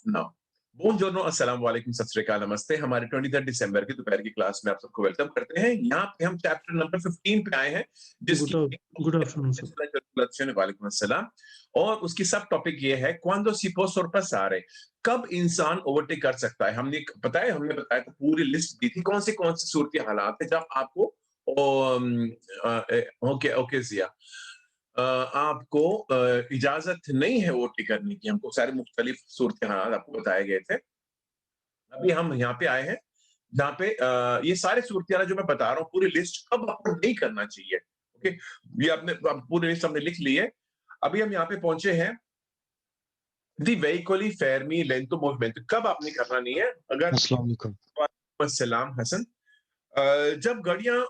Now बुongiorno, अस्सलाम वालेकुम, सत श्री अकाल, नमस्ते। हमारे 23 दिसंबर की दोपहर की क्लास में आप सबको वेलकम करते हैं। यहाँ पे हम चैप्टर नंबर 15 पे आए हैं, गुड जिसकी गुड आफ्टरनून सर। वालेकुम अस्सलाम। और उसकी सब टॉपिक ये है क्वांडो सी può sorpassare, कब इंसान ओवरटेक कर सकता है। हमने बताया था, पूरी लिस्ट दी थी कौन सी सूरत हालात है जब आपको ओके ओके जिया आपको इजाजत नहीं है ओवरटेक करने की। हमको सारे मुख्तलिफ सूरत हालात आपको बताए गए थे। अभी हम यहाँ पे आए हैं जहाँ पे ये सारे सूरत जो मैं बता रहा हूँ, पूरी लिस्ट कब आपको नहीं करना चाहिए। ओके, ये आपने पूरी लिस्ट हमने लिख ली है। अभी हम यहाँ पे पहुंचे हैं, दी वेहिकली फेरमी लेंतो मूवमेंट, कब आपने करना नहीं है। अगर अस्सलाम वालेकुम। सलाम हसन, जब गाड़ियां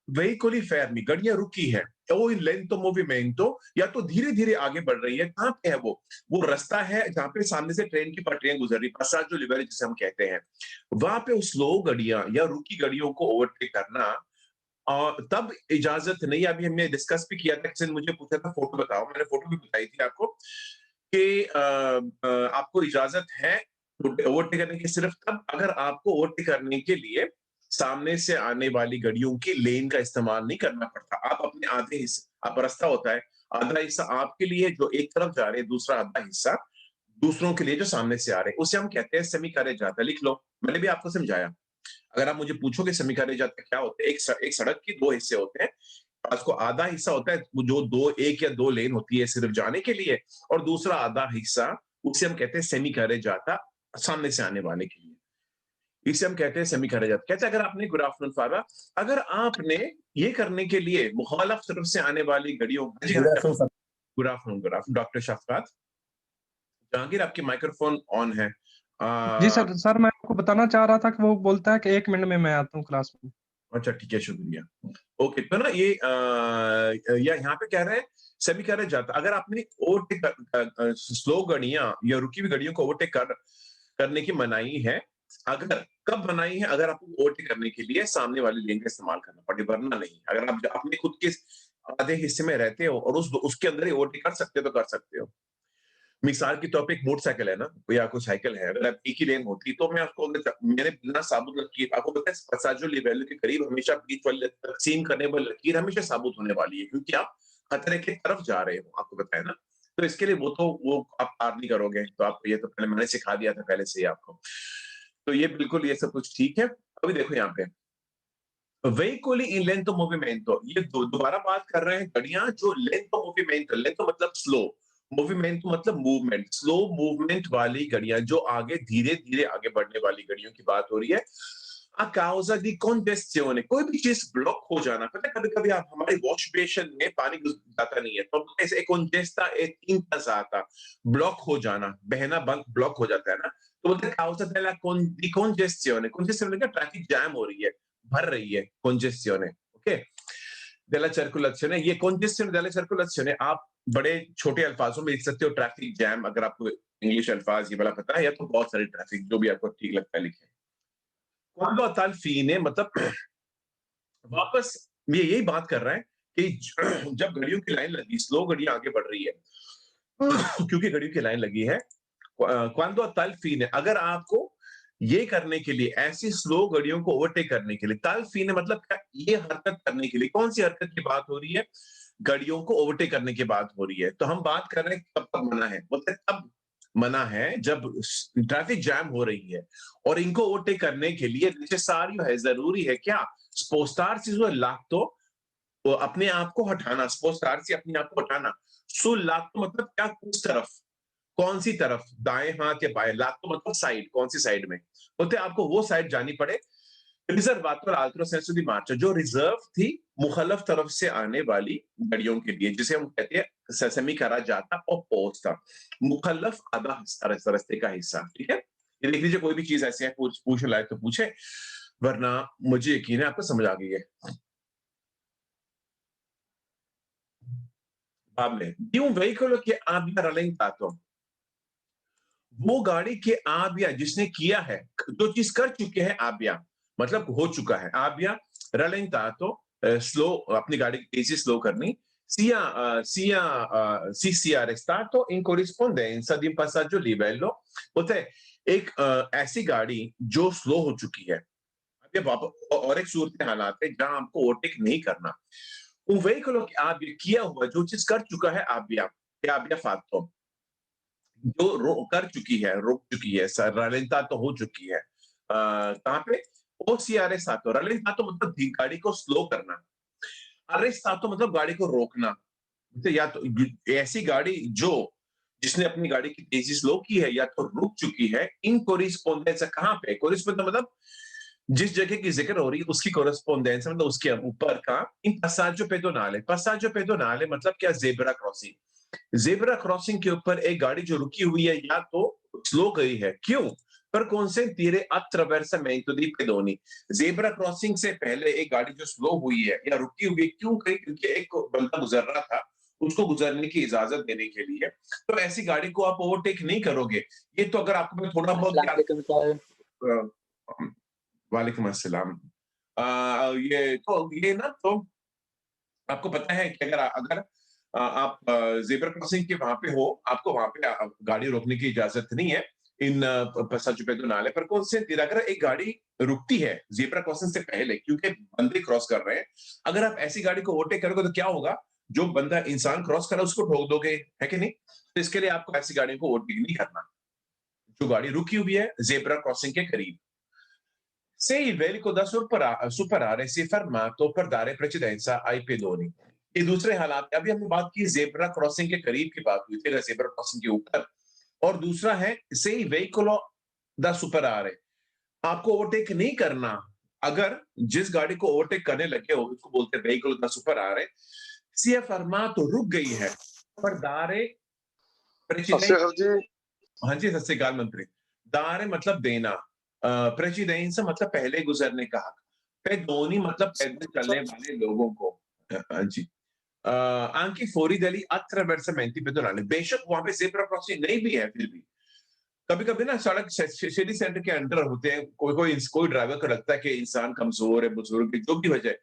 वेहिकली फेरमी, गाड़ियां रुकी है, वो इन लेंतो मूवमेंटो, या तो धीरे धीरे आगे बढ़ रही है। कहाँ पे है वो रास्ता है जहाँ पे सामने से ट्रेन की पटरियां गुजर रही, पसाजो लिबरे जिसे हम कहते हैं। वहां पे स्लो गाड़ियां या रुकी गाड़ियों को ओवरटेक करना और तब इजाजत नहीं। अभी हमने डिस्कस भी किया था, किसी ने मुझे पूछा था फोटो बताओ, मैंने फोटो भी बताई थी आपको कि आपको इजाजत है ओवरटेक करने की सिर्फ तब अगर आपको ओवरटेक करने के लिए सामने से आने वाली गाड़ियों की लेन का इस्तेमाल नहीं करना पड़ता। आप अपने आधे हिस्से, आप रास्ता होता है, आधा हिस्सा आपके लिए जो एक तरफ जा रहे हैं, दूसरा आधा हिस्सा दूसरों के लिए जो सामने से आ रहे हैं, उसे हम कहते हैं सेमी करे जाता। लिख लो, मैंने भी आपको समझाया। अगर आप मुझे पूछोगे सेमी करे जाता क्या होते हैं, एक सड़क के दो हिस्से होते हैं। उसको आधा हिस्सा होता है जो एक या दो लेन होती है सिर्फ जाने के लिए, और दूसरा आधा हिस्सा उसे हम कहते हैं सेमी करे जाता, सामने से आने वाले के लिए। इसे हम कहते हैं सेमी करे जाता। कहते हैं अगर आपने गुड आफ्टरनून फारा, अगर आपने ये करने के लिए मुखालफ तरफ से आने वाली गाड़ियों, good afternoon sir. Good afternoon, good afternoon doctor Shafqat Jahangir, आपकी माइक्रोफोन ऑन है। जी सर मैं आपको बताना चाह रहा था कि वो बोलता है कि 1 मिनट में मैं आता हूँ क्लास में। अच्छा ठीक है, शुक्रिया। ओके, तो ना ये यहाँ पे कह रहे हैं सेमी करे जाता। अगर आपने ओवरटेक स्लो गाड़ियां या रुकी हुई गाड़ियों को ओवरटेक करने की मनाही है। अगर कब मनाही है, अगर आपको ओवरटेक करने के लिए सामने वाली लेन का इस्तेमाल करना पड़े, वरना नहीं। अगर आप अपने खुद के आधे हिस्से में रहते हो और उसके अंदर ही ओवरटेक कर सकते हो तो कर सकते हो। मिसाल के तौर पे एक मोटरसाइकिल है ना, या कोई साइकिल है, अगर एक ही लेन होती तो मैं उसको मैंने बिना साबुत लकीर, आपको पता है पसाजो लिबेलो के करीब हमेशा बीच वाली तकसीम करने वाली लकीर हमेशा साबुत होने वाली है, क्योंकि आप खतरे की तरफ जा रहे हो, आपको पता है ना। तो इसके लिए वो आप पार नहीं करोगे। तो आप ये तो पहले मैंने सिखा दिया था पहले से ही आपको। तो ये बिल्कुल ये सब कुछ ठीक है। अभी देखो यहाँ पे वेहिकली इन लेंथो मूवमेंटो, ये दोबारा बात कर रहे हैं गाड़ियां जो लेंथो मूवमेंटो, लेंथो मतलब स्लो, मूवमेंटो मतलब मूवमेंट, स्लो मूवमेंट वाली गाड़ियां जो आगे धीरे धीरे आगे बढ़ने वाली गाड़ियों की बात हो रही है। a causa di congestione, कोई भी चीज ब्लॉक हो जाना। पता है कभी कभी आप हमारे वॉश बेसिन में पानी घुस जाता नहीं है, तो ऐसे congesta e intasata, ब्लॉक हो जाना, बहना बंद, ब्लॉक हो जाता है ना। तो बोलते हैं causa della di congestione, congestione का ट्रैफिक जैम हो रही है, भर रही है, congestione, ओके। della circolazione, ये congestione della circolazione आप बड़े छोटे अल्फाजों में लिख सकते हो, ट्रैफिक जैम। अगर आपको इंग्लिश अल्फाज ये वाला पता है, या तो बहुत सारे ट्रैफिक, जो भी आपको ठीक लगता है लिखें। Quando a tal fine मतलब वापस ये यही बात कर रहा है कि जब घड़ियों की लाइन लगी, स्लो घड़ियां आगे बढ़ रही है, क्योंकि घड़ियों की लाइन लगी है। क्वांडो तल फीने, अगर आपको ये करने के लिए, ऐसी स्लो घड़ियों को ओवरटेक करने के लिए, तल फीने मतलब क्या, ये हरकत करने के लिए। कौन सी हरकत की बात हो रही है? घड़ियों को ओवरटेक करने की बात हो रही है। तो हम बात कर रहे हैं कब कब मना है, बोलते हैं तब मना है जब ट्रैफिक जैम हो रही है और इनको ओवरटेक करने के लिए नेसेसारी है, जरूरी है क्या, स्पोस्टार चीजों लाख तो अपने आप को हटाना, स्पोस्टार से अपने आप को हटाना। सो लाख तो मतलब क्या, उस तरफ, कौन सी तरफ, दाएं हाथ या बाएं, लाख तो मतलब साइड, कौन सी साइड में, बोलते आपको वो साइड जानी पड़े। रिजर्वातोर आल्ट्रो सेंसो दी मार्चा, जो रिजर्व थी मुखलफ तरफ से आने वाली गाड़ियों के लिए, जिसे हम कहते हैं सेमी करा जाता और पोस्ता, मुखलफ आधा रास्ते का हिस्सा। ठीक है, ये देख लीजिए, कोई भी चीज ऐसी है पूछने लायक तो पूछे, वरना मुझे यकीन है आपको समझ आ गई है। बाद में di un veicolo che abbia rallentato, वो गाड़ी के आबिया जिसने किया है, जो चीज कर चुके हैं, आबिया मतलब हो चुका है, आबिया रलेंटाto, स्लो, अपनी गाड़ी की तेजी स्लो करनी, sia si sia arrestato in corrispondenza di un passaggio livello बोलते हैं एक ऐसी गाड़ी जो स्लो हो चुकी है, अब ये और एक सूरत हालात है जहां आपको ओवरटेक नहीं करना, un veicolo che abbia किया हुआ जो चीज कर चुका है abbia che abbia fatto जो कर चुकी है, रोक चुकी है, rallentato हो चुकी है, कहाँ पे ओ सी आर एस आतो, rallentato मतलब गाड़ी को स्लो करना, arrestato मतलब गाड़ी को रोकना। तो या तो ऐसी गाड़ी जो जिसने अपनी गाड़ी की तेजी स्लो की है या तो रुक चुकी है, इन कोरिस्पोंडेंस कहाँ पे, कोरिस्पोंडेंस मतलब जिस जगह की जिक्र हो रही है उसकी कोरेस्पोंडेंस मतलब उसके ऊपर का, इन पसाजो पेडोनाले मतलब क्या, जेब्रा क्रॉसिंग, जेब्रा क्रॉसिंग के ऊपर एक गाड़ी जो रुकी हुई है या तो स्लो गई है, क्यों, पर consentire attraversamento di pedoni, zebra crossing से पहले एक गाड़ी जो स्लो हुई है या रुकी हुई है, क्यों गई, क्योंकि एक बंदा गुजर रहा था, उसको गुजरने की इजाजत देने के लिए। तो ऐसी गाड़ी को आप ओवरटेक नहीं करोगे। ये तो अगर आपको थोड़ा बहुत अस्सलाम वालेकुम सर। वालेकुम अस्सलाम। ये ना तो आपको पता है कि अगर आप ज़ेब्रा क्रॉसिंग के वहाँ पे हो, आपको वहाँ पे गाड़ी रोकने की इजाज़त नहीं है। इन passaggio pedonale per consentire अगर एक गाड़ी रुकती है ज़ेब्रा क्रॉसिंग से पहले क्योंकि बंदे क्रॉस कर रहे हैं, अगर आप ऐसी गाड़ी को ओवरटेक करोगे तो क्या होगा? जो बंदा इंसान क्रॉस कर रहा है उसको ठोक दोगे, है कि नहीं? तो इसके लिए आपको ऐसी गाड़ियों को ओवरटेक नहीं करना। जो गाड़ी रुकी हुई है ज़ेब्रा क्रॉसिंग के करीब। Se il velico da superare si è fermato per dare precedenza ai pedoni। ये दूसरे हालात, अभी हमने बात की ज़ेब्रा क्रॉसिंग के करीब की बात हुई थी, ज़ेब्रा क्रॉसिंग के ऊपर, और दूसरा है se il veicolo da superare, आपको ओवरटेक नहीं करना। अगर जिस गाड़ी को ओवरटेक करने लगे हो उसको बोलते हैं veicolo da superare, si è fermato, रुक गई है, per dare precedenza। जी। हाँ जी, सत श्री अकाल मंत्री। दारे मतलब देना, प्रेसिडेंसा मतलब पहले गुजरने का हक, पेदोनी मतलब पैदल चलने वाले लोगों को। हाँ जी। anche fuori dagli attraversamenti pedonali, बेशक वहां पे ज़ेब्रा क्रॉसिंग नहीं भी है फिर भी। कभी-कभी ना सड़क सिटी सेंटर के अंदर होते हैं, कोई ड्राइवर को लगता है कि इंसान कमजोर है, बुजुर्ग है, जो भी वजह है,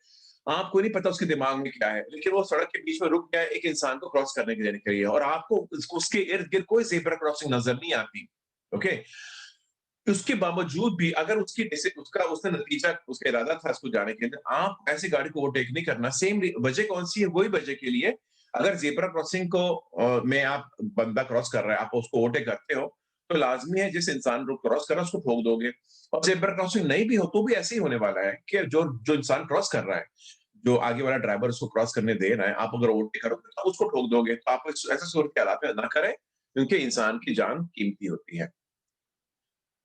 आपको नहीं पता उसके दिमाग में क्या है, लेकिन वो सड़क के बीच में रुक गया है एक इंसान को क्रॉस करने के लिए और आपको उसके इर्द-गिर्द कोई ज़ेब्रा क्रॉसिंग नजर नहीं आती, ओके? उसके बावजूद भी अगर उसने नतीजा उसका इरादा था उसको जाने के लिए, आप ऐसी गाड़ी को ओवरटेक नहीं करना। सेम वजह कौन सी है? वही वजह के लिए अगर ज़ेब्रा क्रॉसिंग को में आप बंदा क्रॉस कर रहा है, आप उसको ओवरटेक करते हो, तो लाज़मी है जिस इंसान को क्रॉस कर रहा है उसको ठोक दोगे। और ज़ेब्रा क्रॉसिंग नहीं भी हो तो भी ऐसे ही होने वाला है कि जो जो इंसान क्रॉस कर रहा है, जो आगे वाला ड्राइवर उसको क्रॉस करने दे रहा है, आप अगर ओवरटेक करोगे तो उसको ठोक दोगे। तो आप ऐसे सूरत हालात में ना करें, क्योंकि इंसान की जान कीमती होती है।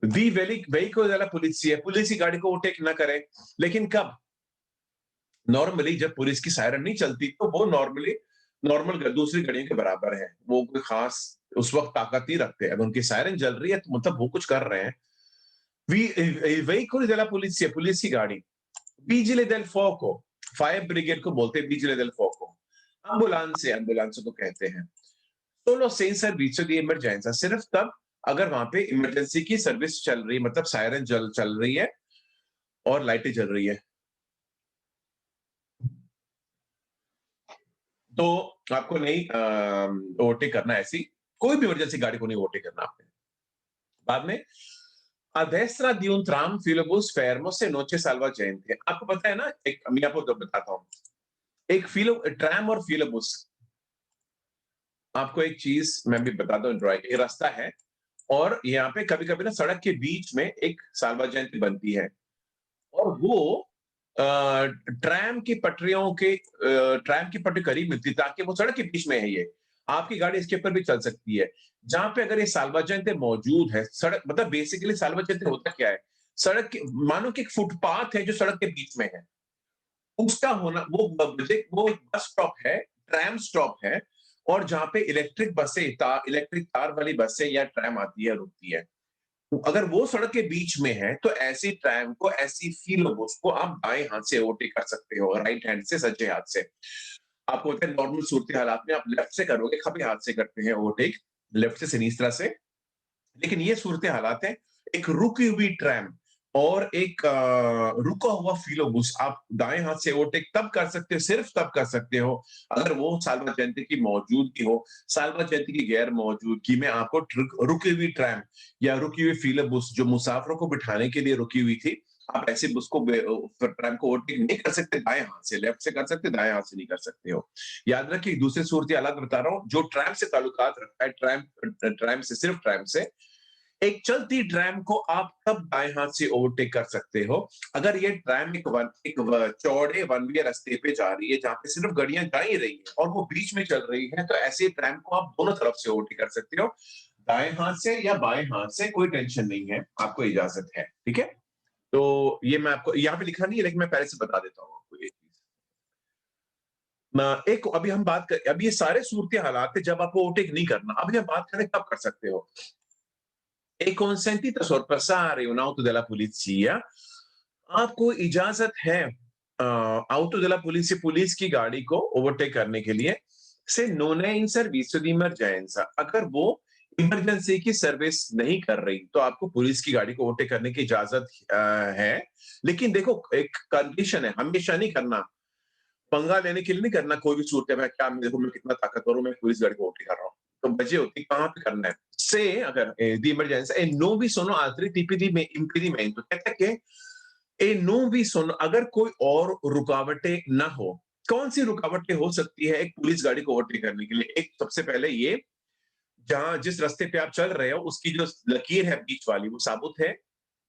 veicolo della polizia, पुलिस की गाड़ी को ओवरटेक ना करें, लेकिन कब? नॉर्मली जब पुलिस की सायरन नहीं चलती तो वो नॉर्मल दूसरी गाड़ियों के बराबर है। वो कोई खास उस वक्त ताकत नहीं रखते। अगर उनकी सायरन जल रही है तो मतलब वो कुछ कर रहे हैं। veicoli della polizia, पुलिस की गाड़ी, vigile del fuoco, fire brigade को बोलते हैं vigile del fuoco, एम्बुलेंस को कहते हैं। solo se in servizio di emergenza, सिर्फ तब अगर वहां पे इमरजेंसी की सर्विस चल रही है, मतलब सायरन चल रही है और लाइटें जल रही है, तो आपको नहीं ओवरटेक करना। ऐसी कोई भी इमरजेंसी गाड़ी को नहीं ओवरटेक करना आपने। बाद में a destra di un tram filobus fermo se non c'è salvagente, आपको पता है ना, एक मैं आपको बताता हूँ, एक ट्रैम और फिलोबुस, आपको एक चीज मैं भी बताता हूँ, ड्राइव एक रास्ता है और यहाँ पे कभी-कभी ना सड़क के बीच में एक साल्वाजेंट बनती है और वो ट्रैम की पटरी करीब मिलती है ताकि वो सड़क के बीच में है। ये आपकी गाड़ी इसके ऊपर भी चल सकती है। जहां पे अगर ये साल्वाजेंट मौजूद है, सड़क मतलब बेसिकली साल्वाजेंट होता क्या है? सड़क के मानो कि एक फुटपाथ है जो सड़क के बीच में है, उसका होना वो बस स्टॉप है, ट्रैम स्टॉप है, और जहां पे इलेक्ट्रिक तार वाली बसें या ट्रैम आती है, रुकती है, अगर वो सड़क के बीच में है तो ऐसी ट्रैम को, ऐसी फिलोबुस को आप बाएं हाथ से ओवरटेक कर सकते हो, राइट हैंड से, सज्जे हाथ से। आपको होता है नॉर्मल सूरत हालात में आप लेफ्ट से करोगे, खबे हाथ से करते हैं ओवरटेक, लेफ्ट से सिनीस्त्रा से। लेकिन ये सूरत हालात है एक रुकी हुई ट्रैम, और एक रुका हुआ फिलोबुस आप दाएं हाथ से ओवरटेक तब कर सकते हो, सिर्फ तब कर सकते हो अगर वो साल्वा जयंती की मौजूदगी हो। साल्वा जयंती की गैर मौजूदगी में आपको रुकी हुई ट्रैम या रुकी हुई फिलोबुस जो मुसाफिरों को बिठाने के लिए रुकी हुई थी, आप ऐसे बस को ट्रैम को ओवरटेक नहीं कर सकते दाएं हाथ से, लेफ्ट से कर सकते, दाएं हाथ से नहीं कर सकते हो। याद रखिए दूसरी सूरत अलग बता रहा हूँ, जो ट्रैम से ताल्लुकात रखता है, ट्रैम से, सिर्फ ट्रैम से, एक चलती ट्रैम को आप तब दाएं हाथ से ओवरटेक कर सकते हो अगर ये ट्रैम एक चौड़े वन वे रास्ते पे जा रही है जहां पे सिर्फ गाड़ियां जा ही रही है और वो बीच में चल रही है, तो ऐसे ट्रैम को आप दोनों तरफ से ओवरटेक कर सकते हो, दाएं हाथ से या बाएं हाथ से, कोई टेंशन नहीं है, आपको इजाजत है। ठीक है, तो ये मैं आपको यहाँ पे लिखा नहीं है लेकिन मैं पहले से बता देता हूँ आपको ये चीज। एक अभी हम बात कर, अब ये सारे सूरत हालात है जब आपको ओवरटेक नहीं करना, अभी हम बात करें कब कर सकते हो। È consentito sorpassare un'auto della polizia, आपको इजाजत है ऑटो della polizia, पुलिस की गाड़ी को ओवरटेक करने के लिए, से non è in servizio di emergenza, अगर वो इमरजेंसी की सर्विस नहीं कर रही तो आपको पुलिस की गाड़ी को ओवरटेक करने की इजाजत है। लेकिन देखो एक कंडीशन है, हमेशा नहीं करना, पंगा लेने के लिए नहीं करना, कोई भी सूरत है क्या देखो मैं कितना ताकतवर हूं, मैं पुलिस गाड़ी को ओवरटेक कर रहा हूँ, तो बजे होती कहाँ पे करना है। से अगर di emergenza e non vi sono altri tipi di impedimento, कहता है कि ए नो भी सुन, अगर कोई और रुकावटें ना हो। कौन सी रुकावटें हो सकती है एक पुलिस गाड़ी को ओवरटेक करने के लिए? एक सबसे पहले ये, जहां जिस रास्ते पे आप चल रहे हो उसकी जो लकीर है बीच वाली वो साबुत है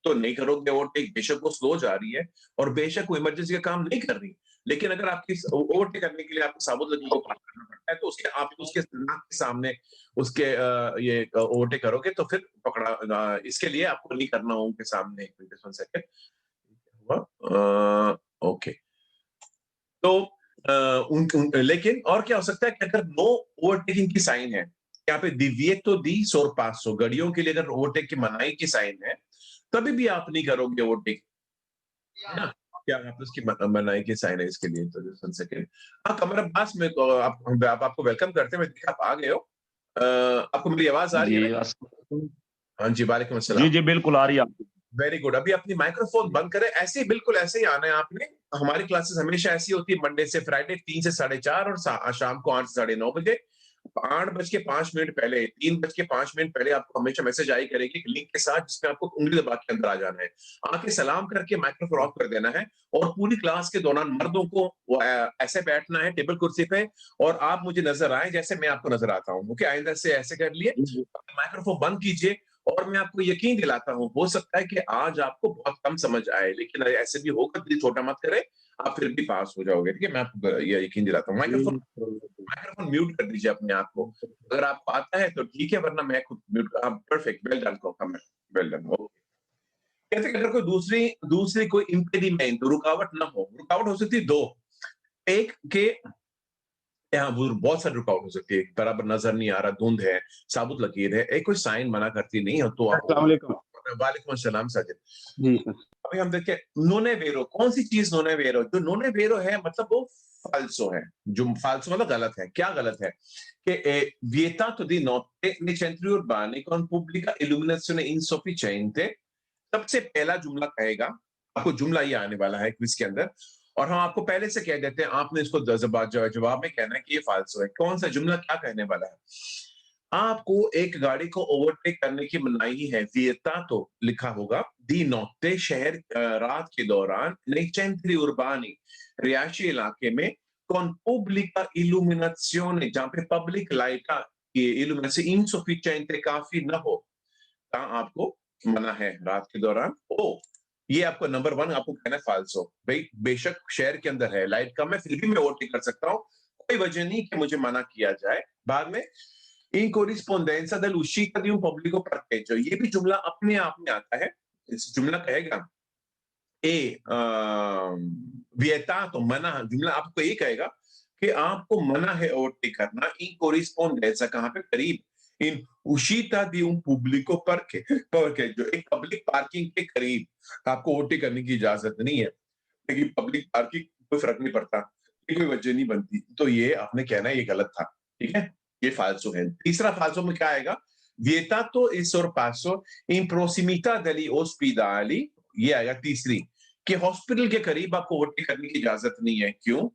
तो नहीं करोगे ओवरटेक, बेशक वो स्लो जा रही है और बेशक वो इमरजेंसी का काम नहीं कर रही, लेकिन अगर आपकी ओवरटेक करने के लिए आपको साबुत लकीर को पार करना पड़ता है तो उसके आप उसके नाक के सामने उसके ये ओवरटेक करोगे तो फिर पकड़ा, इसके लिए आपको नहीं करना हो उनके सामने। एक मिनट, 1 सेकंड हुआ, ओके। तो लेकिन और क्या हो सकता है कि अगर नो ओवरटेकिंग की साइन है, यहाँ पे divieto di sorpasso, गाड़ियों के लिए अगर ओवरटेक की मनाही की साइन है तभी भी आप नहीं करोगे ओवरटेक, है ना? क्या आप उसकी मनाही की साइन है इसके लिए, तो जस्ट 1 सेकंड। हाँ, कमर अब्बास में आप आपको वेलकम करते हैं, मैं देखा आप आ गए हो। आपको मेरी आवाज आ रही है जी ना? हाँ जी, वालेकुम जी अस्सलाम। जी बिल्कुल आ रही है आपकी। वेरी गुड, अभी अपनी माइक्रोफोन बंद करें, ऐसे ही बिल्कुल ऐसे ही आना है आपने। हमारी क्लासेस हमेशा ऐसी होती है मंडे से फ्राइडे 3 से 4:30 और शाम को 8 से 9:30 बजे। 8:05 पहले, 3:05 पहले आपको हमेशा मैसेज आई करेगी लिंक के साथ जिसमें आपको उंगली दबा के अंदर आ जाना है, आके सलाम करके माइक्रोफोन ऑफ कर देना है और पूरी क्लास के दौरान मर्दों को ऐसे बैठना है टेबल कुर्सी पे और आप मुझे नजर आए जैसे मैं आपको नजर आता हूँ। ओके, आइंदा से ऐसे कर लिए, माइक्रोफोन बंद कीजिए और मैं आपको यकीन दिलाता हूँ हो सकता है कि आज आपको बहुत कम समझ आए लेकिन ऐसे भी होगा, दिल छोटा मत करें, आप फिर भी पास हो जाओगे। ठीक है, मैं आपको ये यकीन दिलाता हूँ। माइक्रोफोन म्यूट कर दीजिए अपने आप को, अगर आपको आता है तो ठीक है वरना मैं खुद म्यूट कर, perfect, well done, well done. कहते अगर कोई दूसरी दूसरी कोई इम्पेडिमेंट, रुकावट ना हो, रुकावट हो सकती है दो, एक के यहाँ बहुत सारी रुकावट हो सकती है, बराबर नजर नहीं आ रहा, धुंध है, साबुत लकीर है, एक कोई साइन मना करती नहीं हो तो आप। वालेकुम अस्सलाम साजिद जी। अभी हम देखें नोने वेरो, कौन सी चीज नोने वेरो, जो नोने वेरो है मतलब वो फाल्सो है, जो फाल्सो मतलब गलत है। क्या गलत है कि vietato di notte nei centri urbani con pubblica illuminazione insufficiente, सबसे पहला जुमला कहेगा, आपको जुमला ये आने वाला है क्विज के अंदर और हम आपको पहले से कह देते हैं, आपने इसको जवाब में कहना है कि ये फाल्सो है। कौन सा जुमला क्या कहने वाला है? आपको एक गाड़ी को ओवरटेक करने की मनाही है, वियता तो लिखा होगा, दी नोtte शहर रात के दौरान, nei centri urbani रिहायशी इलाके में, con pubblica illuminazione जहां पे पब्लिक लाइट की इल्यूमिनेशन insufficiente काफी न हो, आपको मना है रात के दौरान। ओ, ये आपको नंबर 1 आपको कहना है फाल्सो, भाई बेशक शहर के अंदर है, लाइट कम है, फिर भी मैं ओवरटेक कर सकता हूँ, कोई वजह नहीं कि मुझे मना किया जाए। बाद में in corrispondenza dell'uscita di un pubblico parcheggio, ये भी जुमला अपने आप में आता है। इस जुमला कहेगा ए vietato, मना, जुमला आपको ये कहेगा कि आपको मना है ओवरटेक करना, in corrispondenza कहाँ पे, करीब, in uscita di un pubblico parcheggio, एक पब्लिक पार्किंग के करीब आपको ओवरटेक करने की इजाजत नहीं है, लेकिन पब्लिक पार्किंग कोई फर्क नहीं पड़ता, कोई वजह नहीं बनती, तो ये आपने कहना है ये गलत था। ठीक है, ये फाल्सो है। तीसरा फाल्सो में क्या आएगा? vietato il sorpasso in prossimità degli ospedali, ये आएगा तीसरी कि हॉस्पिटल के करीब आपको ओवरटेक करने की इजाजत नहीं है। क्यों?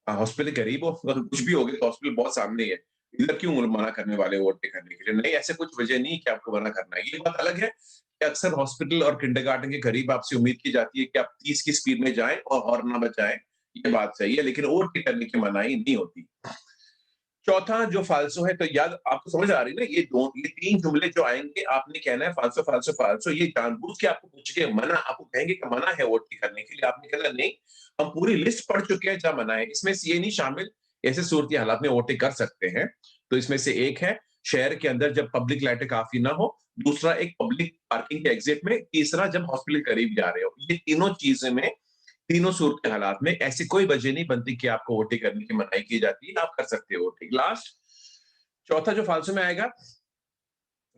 हॉस्पिटल के करीब हो, अगर कुछ भी हो गया तो हॉस्पिटल बहुत सामने ही है, इधर क्यों मना करने वाले ओवरटेक करने के लिए? नहीं, ऐसे कुछ वजह नहीं है कि आपको मना करना है। ये बात अलग है कि अक्सर हॉस्पिटल और किंडरगार्टन के करीब आपसे उम्मीद की जाती है कि आप 30 की स्पीड में जाएं और हॉर्न ना बजाएं, ये बात सही है, लेकिन ओवरटेक करने की मनाही नहीं होती। चौथा जो फाल्सो है, तो याद आपको समझ आ रही है ना, ये 3 जुमले जो आएँगे, आपने कहना है फाल्सो, फाल्सो, फाल्सो, ये जानबूझ के आपको पूछ के मना, आपको कहेंगे कि मना है ओवरटेक करने के लिए, आपने कहना नहीं, हम पूरी लिस्ट पढ़ चुके हैं जहाँ मना है, इसमें से ये नहीं शामिल, ऐसे सूरत हालात में ओवरटेक कर सकते हैं। तो इसमें से एक है, शहर के अंदर जब पब्लिक लाइटें काफ़ी ना हो, दूसरा एक पब्लिक पार्किंग के एग्ज़िट में, तीसरा जब हॉस्पिटल के करीब जा रहे हो। ये तीनों चीज़ें में, तीनों सूरत के हालात में ऐसी कोई वजह नहीं बनती कि आपको ओवरटेक करने की मनाही की जाती है, आप कर सकते हो ओवरटेक। लास्ट चौथा जो फालतू में आएगा,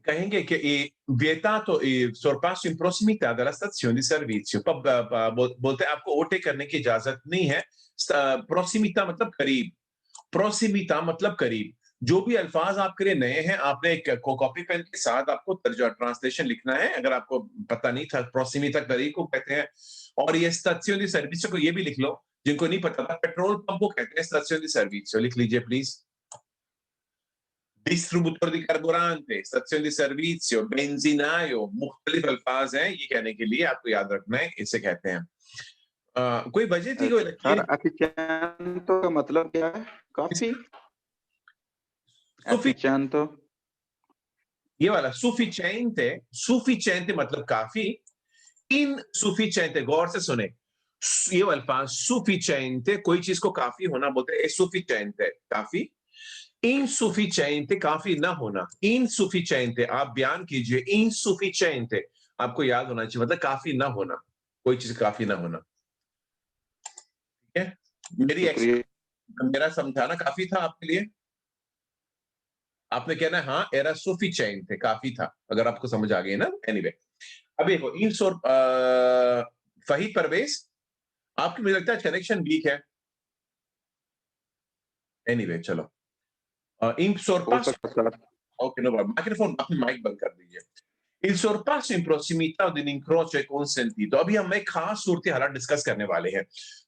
कहेंगे कि vietato il sorpasso in prossimità della stazione di servizio। बोलते हैं आपको ओवरटेक करने की इजाजत नहीं है। प्रोसिमिता मतलब करीब, प्रोसिमिता मतलब करीब। जो भी अल्फाज आपके लिए नए हैं, आपने एक कॉपी पेन के साथ आपको ट्रांसलेशन लिखना है, अगर आपको पता नहीं था प्रोसिमिता करीब को कहते हैं। और ये स्टेzione di servizio को ये भी लिख लो, जिनको नहीं पता था, पेट्रोल पंप को कहते हैं स्टेzione di servizio, लिख लीजिए प्लीज। डिस्ट्रीब्यूटर दी कार्बोरेंटे, स्टेzione di servizio, benzinaio, मुख्तलिफ अल्फाज हैं ये कहने के लिए, आपको याद रखना है, इसे कहते हैं। कोई वजह थी कोई सर, अफिचिएंतो का मतलब क्या है? काफी? अफिचिएंतो ये वाला sufficiente, sufficiente मतलब काफी, insufficiente, गौर से सुने, ये अल्फाज sufficiente, कोई चीज को काफी होना बोलते हैं sufficiente, काफी, insufficiente, काफी ना होना, insufficiente, आप बयान कीजिए insufficiente, आपको याद होना चाहिए, मतलब काफी ना होना, कोई चीज काफी ना होना। ठीक है, मेरा समझाना काफी था आपके लिए? आपने कहना है हाँ, era sufficiente, काफी था, अगर आपको समझ आ गई ना। एनीवे, अब देखो फहीद परवेज, आपकी मुझे लगता है कनेक्शन वीक है। एनीवे चलो, इन sorpasso, okay no problem, microphone अपनी माइक बंद कर दीजिए। Il sorpasso in prossimità di un incrocio è consentito। अभी हम एक खास सूरत हालात डिस्कस करने वाले हैं।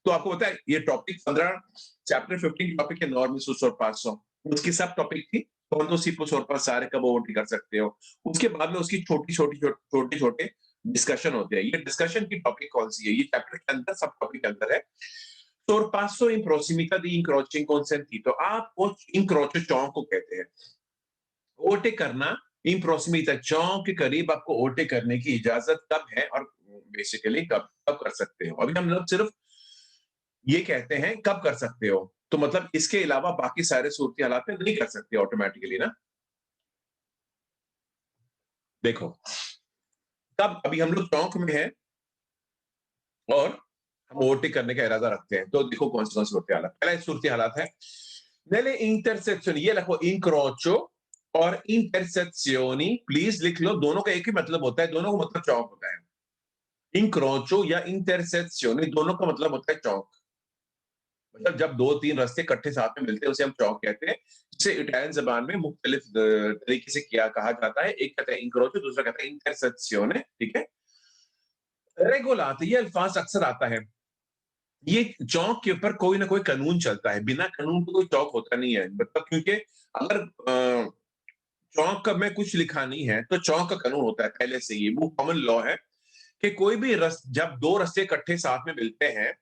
तो आपको पता है ये टॉपिक 15 चैप्टर 15 टॉपिक है नॉर्मल sorpasso, उसकी सब टॉपिक थी quando si può sorpassare, कब ओवरटेक कर सकते हो। उसके बाद में उसकी छोटे डिस्कशन होते हैं। ये डिस्कशन की टॉपिक कौन सी है? ये चैप्टर के अंदर सब टॉपिक के अंदर है। sorpasso in prossimità di incrocio è consentito, आप वो incrocio चौक को कहते हैं। ओवरटेक करना इन प्रोसिमिता, चौक के करीब आपको ओवरटेक करने की इजाजत कब है और बेसिकली कब कब कर सकते हो। अभी हम लोग सिर्फ ये कहते हैं कब कर सकते हो, तो मतलब इसके अलावा बाकी सारे सूरत हालात में नहीं कर सकते ऑटोमेटिकली ना। देखो, तब अभी हम लोग चौक में हैं और हम ओवरटेक करने का इरादा रखते हैं, तो देखो कौन सा सूरत हालात। पहला सूरत हालात है nelle intersezioni, ये लिखो incrocio और इंटरसेक्शनी, प्लीज लिख लो, दोनों का एक ही मतलब होता है, दोनों का मतलब चौक होता है। इंक्रोचो या इंटरसेक्शनी, दोनों का मतलब होता है चौक। मतलब जब 2-3 रास्ते इकट्ठे साथ में मिलते हैं उसे हम चौक कहते हैं, जिसे इटालियन जबान में मुख्तलिफ तरीके से कहा जाता है। एक कहता है इंक्रोचो, दूसरा कहता है इंटरसेक्शने। ठीक है, रेगोलाते, ये अल्फाज अक्सर आता है। ये चौक के ऊपर कोई ना कोई कानून चलता है, बिना कानून के कोई चौक होता नहीं है। मतलब क्योंकि अगर चौक का में कुछ लिखा नहीं है तो चौक का कानून होता है पहले से ही, वो कॉमन लॉ है कि कोई भी जब 2 रास्ते इकट्ठे साथ में मिलते हैं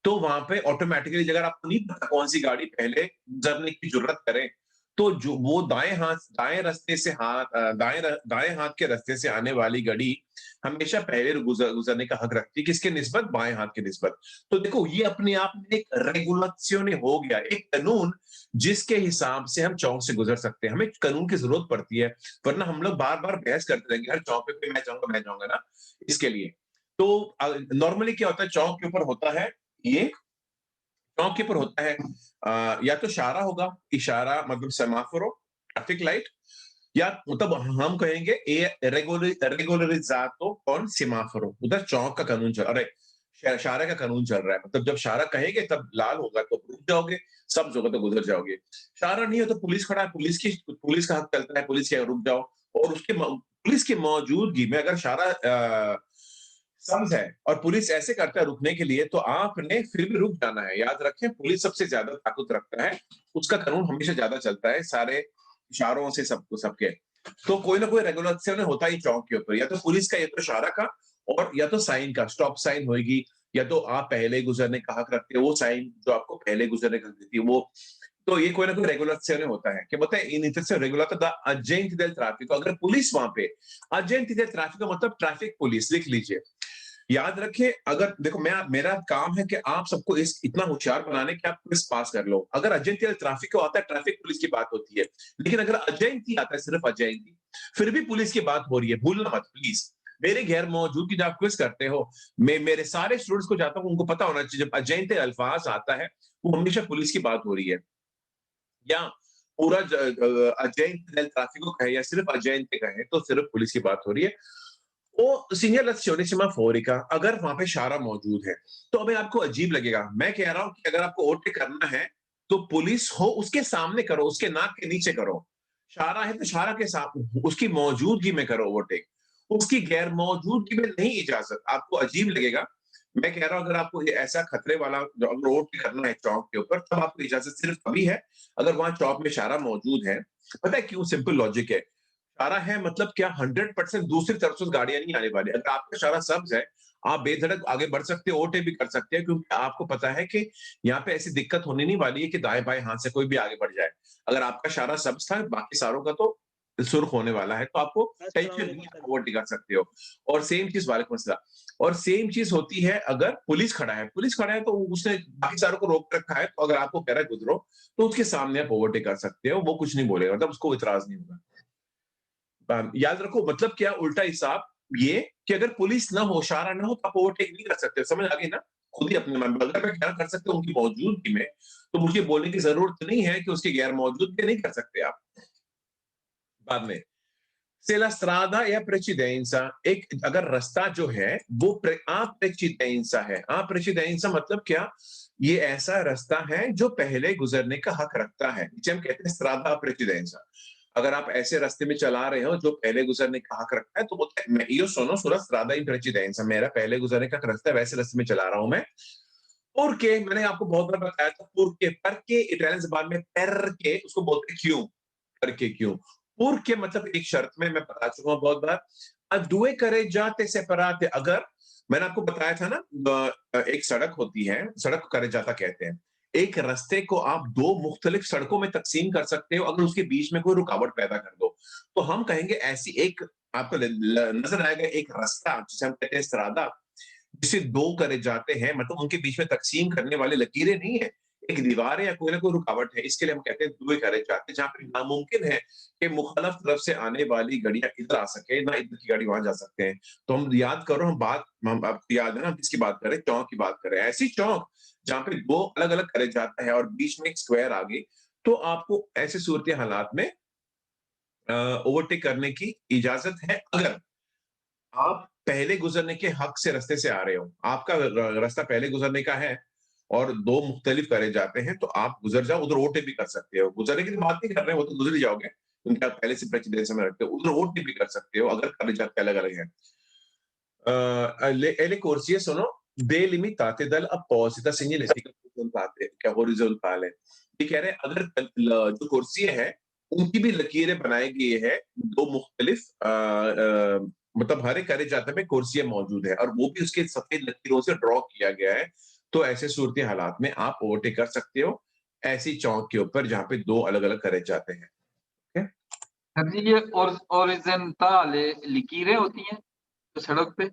तो वहां पे ऑटोमेटिकली, अगर आपको नहीं पता कौन सी गाड़ी पहले गुजरने की जरूरत करे, तो जो वो दाएं हाथ के रास्ते से आने वाली गाड़ी हमेशा पहले गुजरने का हक रखती है, किसके निस्बत? बाएं हाथ के निस्बत। तो देखो ये अपने आप में एक रेगुलेशन हो गया, एक कानून जिसके हिसाब से हम चौक से गुजर सकते हैं। हमें कानून की जरूरत पड़ती है, वरना हम लोग बार बार बहस करते रहेंगे हर चौक पे मैं जाऊंगा ना, इसके लिए। तो नॉर्मली क्या होता है, चौक के ऊपर होता है, ये चौक के ऊपर होता है या तो इशारा होगा, इशारा मतलब सेमाफोरो, ट्रैफिक लाइट, या मतलब हम कहेंगे रेगुलरिज़ातो कॉन सेमाफोरो, उधर चौक का कानून चल, अरे इशारे का कानून चल रहा है, मतलब जब इशारा कहेंगे तब लाल होगा तो रुक जाओगे, सब्ज होगा तो गुजर जाओगे। इशारा नहीं हो तो पुलिस खड़ा है, पुलिस का हक चलता है, पुलिस के रुक जाओ, और उसके पुलिस की मौजूदगी में अगर इशारा सब्ज है और पुलिस ऐसे करता है रुकने के लिए, तो आपने फिर भी रुक जाना है। याद रखें, पुलिस सबसे ज्यादा ताकत रखता है, उसका कानून हमेशा ज्यादा चलता है सारे इशारों से सबको सबके। तो कोई ना कोई रेगुलेशन होता ही चौक के ऊपर, या तो पुलिस का, या तो इशारा का, और या तो साइन का, स्टॉप साइन होगी, या तो आप पहले गुजरने का हक रखते हो, वो साइन जो आपको पहले गुजरने का हक देती है वो। तो ये कोई ना कोई रेगुलेशन होता है कि बोलते हैं iniziazione regolata da agenti del traffico। अगर पुलिस वहां पे, agenti del traffico मतलब ट्रैफिक पुलिस, लिख लीजिए। याद रखें, अगर देखो मैं मेरा काम है कि आप सबको इस इतना होशियार बनाने कि आप क्विज पास कर लो। अगर agenti del traffico आता है, ट्रैफिक पुलिस की बात होती है, लेकिन अगर agenti आता है, सिर्फ agenti, फिर भी पुलिस की बात हो रही है, भूलना मत प्लीज। मेरे गैर मौजूदगी जब आप क्विज करते हो, मैं मेरे सारे स्टूडेंट्स को चाहता हूं, उनको पता होना चाहिए जब agente अल्फाज आता है, वो हमेशा पुलिस की बात हो रही है। या पूरा agente del traffico कहे या सिर्फ agente कहे, तो सिर्फ पुलिस की बात हो रही है। वो segnalazione semaforica, अगर वहां पे इशारा मौजूद है, तो अभी आपको अजीब लगेगा। मैं कह रहा हूं कि अगर आपको ओवरटेक करना है, तो पुलिस हो उसके सामने करो, उसके नाक के नीचे करो। इशारा है तो इशारा के साथ उसकी मौजूदगी में करो ओवरटेक, उसकी गैर मौजूदगी में नहीं इजाजत। आपको अजीब लगेगा। मैं कह रहा हूं, अगर आपको ये ऐसा खतरे वाला जो अगर ओवरटेक करना है चौक के ऊपर, तब आपको इजाजत सिर्फ तभी है अगर वहां चौक में इशारा मौजूद है। पता है क्यों? सिंपल लॉजिक है। इशारा है मतलब क्या, 100% दूसरी तरफ से गाड़ियां नहीं आने वाली। अगर आपका इशारा सब्ज है, आप बेधड़क आगे बढ़ सकते हो, ओवरटेक भी कर सकते हैं, क्योंकि आपको पता है कि यहाँ पे ऐसी दिक्कत होने नहीं वाली है कि दाएं बाएं हाथ से कोई भी आगे बढ़ जाए। अगर आपका इशारा सब्ज था, बाकी सारों का तो सुर्ख होने वाला है, तो आपको टेंशन नहीं, आप ओवरटेक कर सकते हो। और सेम चीज, वालेकुम अस्सलाम, और सेम चीज होती है अगर पुलिस खड़ा है। पुलिस खड़ा है तो उसने बाकी सारों को रोक रखा है, तो अगर आपको कह रहा है गुजरो, तो उसके सामने आप ओवरटेक कर सकते हो, वो कुछ नहीं बोलेगा, मतलब उसको इतराज नहीं होगा। याद रखो, मतलब क्या, उल्टा हिसाब ये कि अगर पुलिस ना हो, इशारा ना हो, तो आप ओवरटेक नहीं कर सकते। समझ आ गई ना? खुद ही अपने मन में, अगर मैं क्या कर सकता हूँ उनकी मौजूदगी में, तो मुझे बोलने की जरूरत नहीं है कि उसकी गैर मौजूदगी नहीं कर सकते आप। बाद में, se la strada è a precedenza, एक अगर रास्ता जो है वो a precedenza है। a precedenza मतलब क्या? ये ऐसा रास्ता है जो पहले गुजरने का हक रखता है, जिसे हम कहते हैं strada a precedenza। अगर आप ऐसे रास्ते में चला रहे हो जो पहले गुजरने का हक रखता है, तो बोलते हैं io sono sulla strada in precedenza, मेरा पहले गुजरने का हक रखता है, वैसे रास्ते में चला रहा हूं मैं। पुरके, मैंने आपको बहुत बार बताया था, पुरके, परके इटालियन जबान में परके उसको बोलते हैं क्यों। करके क्यों? पुरके मतलब एक शर्त में, मैं बता चुका हूं बहुत बार। अब दुए करे जाते सेपराते, अगर मैंने आपको बताया था ना, एक सड़क होती है, सड़क को करे जाता कहते हैं। एक रास्ते को आप दो मुख्तलिफ सड़कों में तकसीम कर सकते हो, अगर उसके बीच में कोई रुकावट पैदा कर दो, तो हम कहेंगे ऐसी एक, आपको नजर आएगा एक रास्ता जिसे हम कहते हैं स्त्रादा, जिसे दो करे जाते हैं, मतलब उनके बीच में तकसीम करने वाली लकीरें नहीं है, एक दीवार है या कोई ना कोई रुकावट है, इसके लिए हम कहते हैं दुए करे जाते हैं, जहां पे नामुमकिन है कि मुखालफ तरफ से आने वाली गाड़ियां इधर आ सके, ना इधर की गाड़ी वहां जा सकते हैं। तो हम याद करो, हम आपको याद है ना, हम किसकी बात करें? चौक की बात करें। ऐसी चौक जहां पे दो अलग अलग करे जाता है और बीच में एक स्क्वायर आ गई, तो आपको ऐसे सूरत हालात में ओवरटेक करने की इजाजत है, अगर आप पहले गुजरने के हक से रास्ते से आ रहे हो, आपका रास्ता पहले गुजरने का है और दो मुख्तलिफ करे जाते हैं, तो आप गुजर जाओ, उधर ओवरटेक भी कर सकते हो। गुजरने की बात नहीं कर रहे हो, वो तो गुजर ही जाओगे, क्योंकि आप पहले से प्रेसिडेंस में रखते हो, उधर ओवरटेक भी कर सकते हो अगर करे जाते अलग अलग है। le corsie sono delimitate dall'apposita segnaletica orizzontale। ये कह रहे हैं अगर जो कुर्सी है उनकी भी लकीरें बनाई गई है, दो मुख्तलिफ मतलब हर एक करे जाते में कुर्सियां मौजूद है और वो भी उसके सफेद लकीरों से ड्रॉ किया गया है। तो ऐसे सूरत हालात में आप ओवरटेक कर सकते हो ऐसी चौक के ऊपर जहां पे दो अलग अलग करे जाते हैं। okay? सर जी, ये ओरिजेंटल लकीरें होती हैं तो सड़क पे।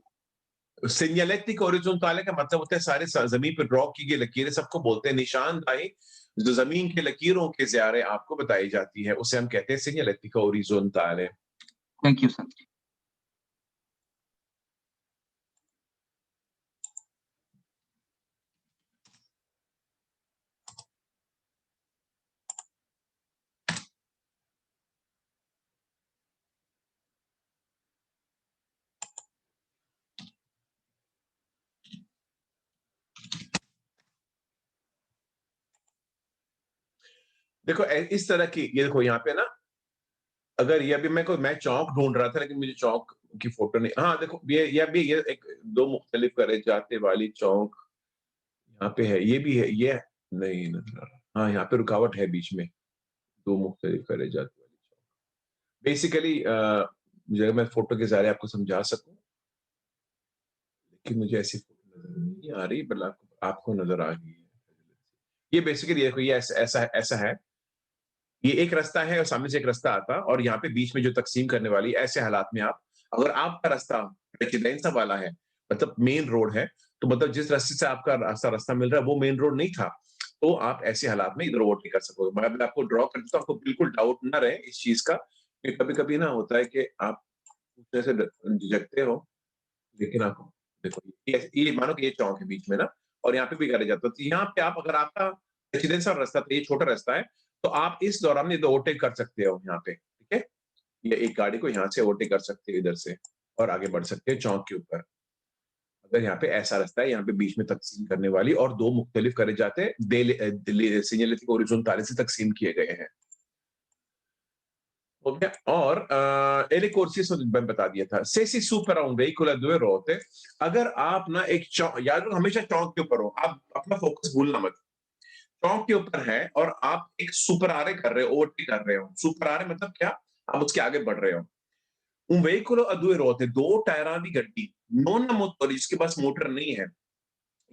सिग्नलेटिक ओरिजोनटाले का मतलब होता है सारे जमीन पर ड्रॉ की गई लकीरें, सबको बोलते हैं निशानदाही। जो जमीन के लकीरों के ज़रिए आपको बताई जाती है, उसे हम कहते हैं सिग्नलेटिक ओरिजोनटाले। Thank you sir. देखो इस तरह की, ये देखो यहाँ पे ना अगर ये अभी मैं चौक ढूंढ रहा था, लेकिन मुझे चौक की फोटो नहीं, हाँ देखो ये एक दो मुख्तलिफ करे जाते वाली चौक यहाँ पे है, ये भी है, ये नहीं नजर आ रहा, हाँ यहाँ पे रुकावट है बीच में, दो मुख्तलिफ करे जाते वाली चौक। बेसिकली मुझे, मैं फोटो के ज़रिए आपको समझा सकूं, लेकिन मुझे ऐसी फोटो नजर नहीं आ रही, बल्कि आपको नजर आ गई है। ये बेसिकली देखो, ये ऐसा है, ये एक रास्ता है और सामने से एक रास्ता आता, और यहाँ पे बीच में जो तकसीम करने वाली, ऐसे हालात में आप, अगर आपका रास्ता रेजिडेंसा वाला है, मतलब मेन रोड है, तो मतलब जिस रास्ते से आपका रास्ता मिल रहा है वो मेन रोड नहीं था, तो आप ऐसे हालात में इधर वोट नहीं कर सकोगे। मैं आपको ड्रॉ कर देता हूँ, आपको बिल्कुल डाउट ना रहे इस चीज का, कि कभी कभी ना होता है कि आप दूसरे से झिझकते हो, लेकिन आपको देखो, ये मानो कि ये चौक है बीच में ना, और यहाँ पे भी करे जाता है, तो यहाँ पे आप, अगर आपका रेजिडेंशियल रास्ता, तो ये छोटा रास्ता है, तो आप इस दौरान में ओवरटेक कर सकते हो यहाँ पे, ठीक है, ये एक गाड़ी को यहाँ से ओवरटेक कर सकते हो इधर से, और आगे बढ़ सकते हो चौक के ऊपर। अगर यहाँ पे ऐसा रास्ता है, यहाँ पे बीच में तकसीम करने वाली, और दो मुख्तलिफ करे जाते हैं, सीनियलिटी को हॉरिजॉन्टली से तकसीम किए गए हैं। हो गया। और ele corsi मैं बता दिया था, se si supera un veicolo a due ruote, अगर आप ना एक चौक, याद रखो हमेशा चौक के ऊपर हो, आप अपना फोकस भूलना मत, चौक के ऊपर है और आप एक सुपर आरे कर रहे हो, ओवरटेक कर रहे हो, सुपर आरे मतलब क्या, आप उसके आगे बढ़ रहे हो। un veicolo a due ruote, दो टायरा की गड्डी, non a motori, जिसके पास मोटर नहीं है,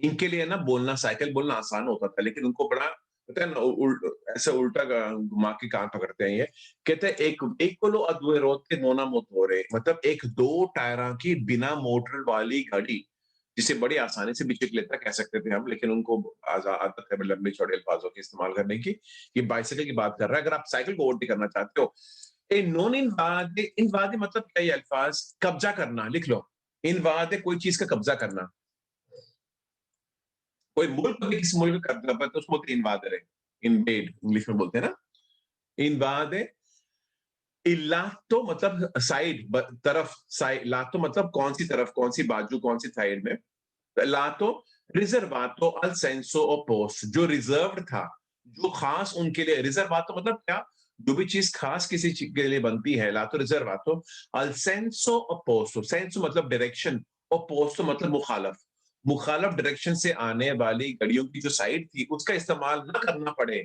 इनके लिए ना बोलना, साइकिल बोलना आसान होता था, लेकिन उनको बड़ा पता है ना, ऐसा उल्टा घुमा के कान पकड़ते हैं ये, कहते हैं एक वेहिकलो a due ruote non a motore, मतलब एक दो टायरा की बिना मोटर वाली गाड़ी, जिसे बड़ी आसानी से बिचिक्लेटा कह सकते थे हम, लेकिन उनको आदत है लंबे चौड़े अल्फाजों के इस्तेमाल करने की। ये बाइसाइकिल की बात कर रहा है, अगर आप साइकिल को ओवरटेक करना चाहते हो, ए नॉन इनवादे मतलब क्या, ये अल्फाज कब्जा करना, लिख लो, इनवादे कोई चीज का कब्जा करना, कोई मुल्क भी किसी मुल्क का कब्जा, तो उसको बोलते हैं इन्वादर है, इनवेड इंग्लिश में बोलते हैं ना, इन्वादे। इलातो मतलब साइड, तरफ, साइड, लातो मतलब कौन सी तरफ, कौन सी बाजू, कौन सी साइड में, लातो रिजर्वातो अल सेंसो ओपोस्ट, जो रिजर्व्ड था, जो खास उनके लिए, रिजर्वातो मतलब क्या, जो भी चीज खास किसी चीज के लिए बनती है, लातो रिजर्वातो अल सेंसो ओपोस्तो, सेंसो मतलब डायरेक्शन, ओपोस्तो मतलब मुखालफ, मुखालफ डायरेक्शन से आने वाली गाड़ियों की जो साइड थी उसका इस्तेमाल ना करना पड़े,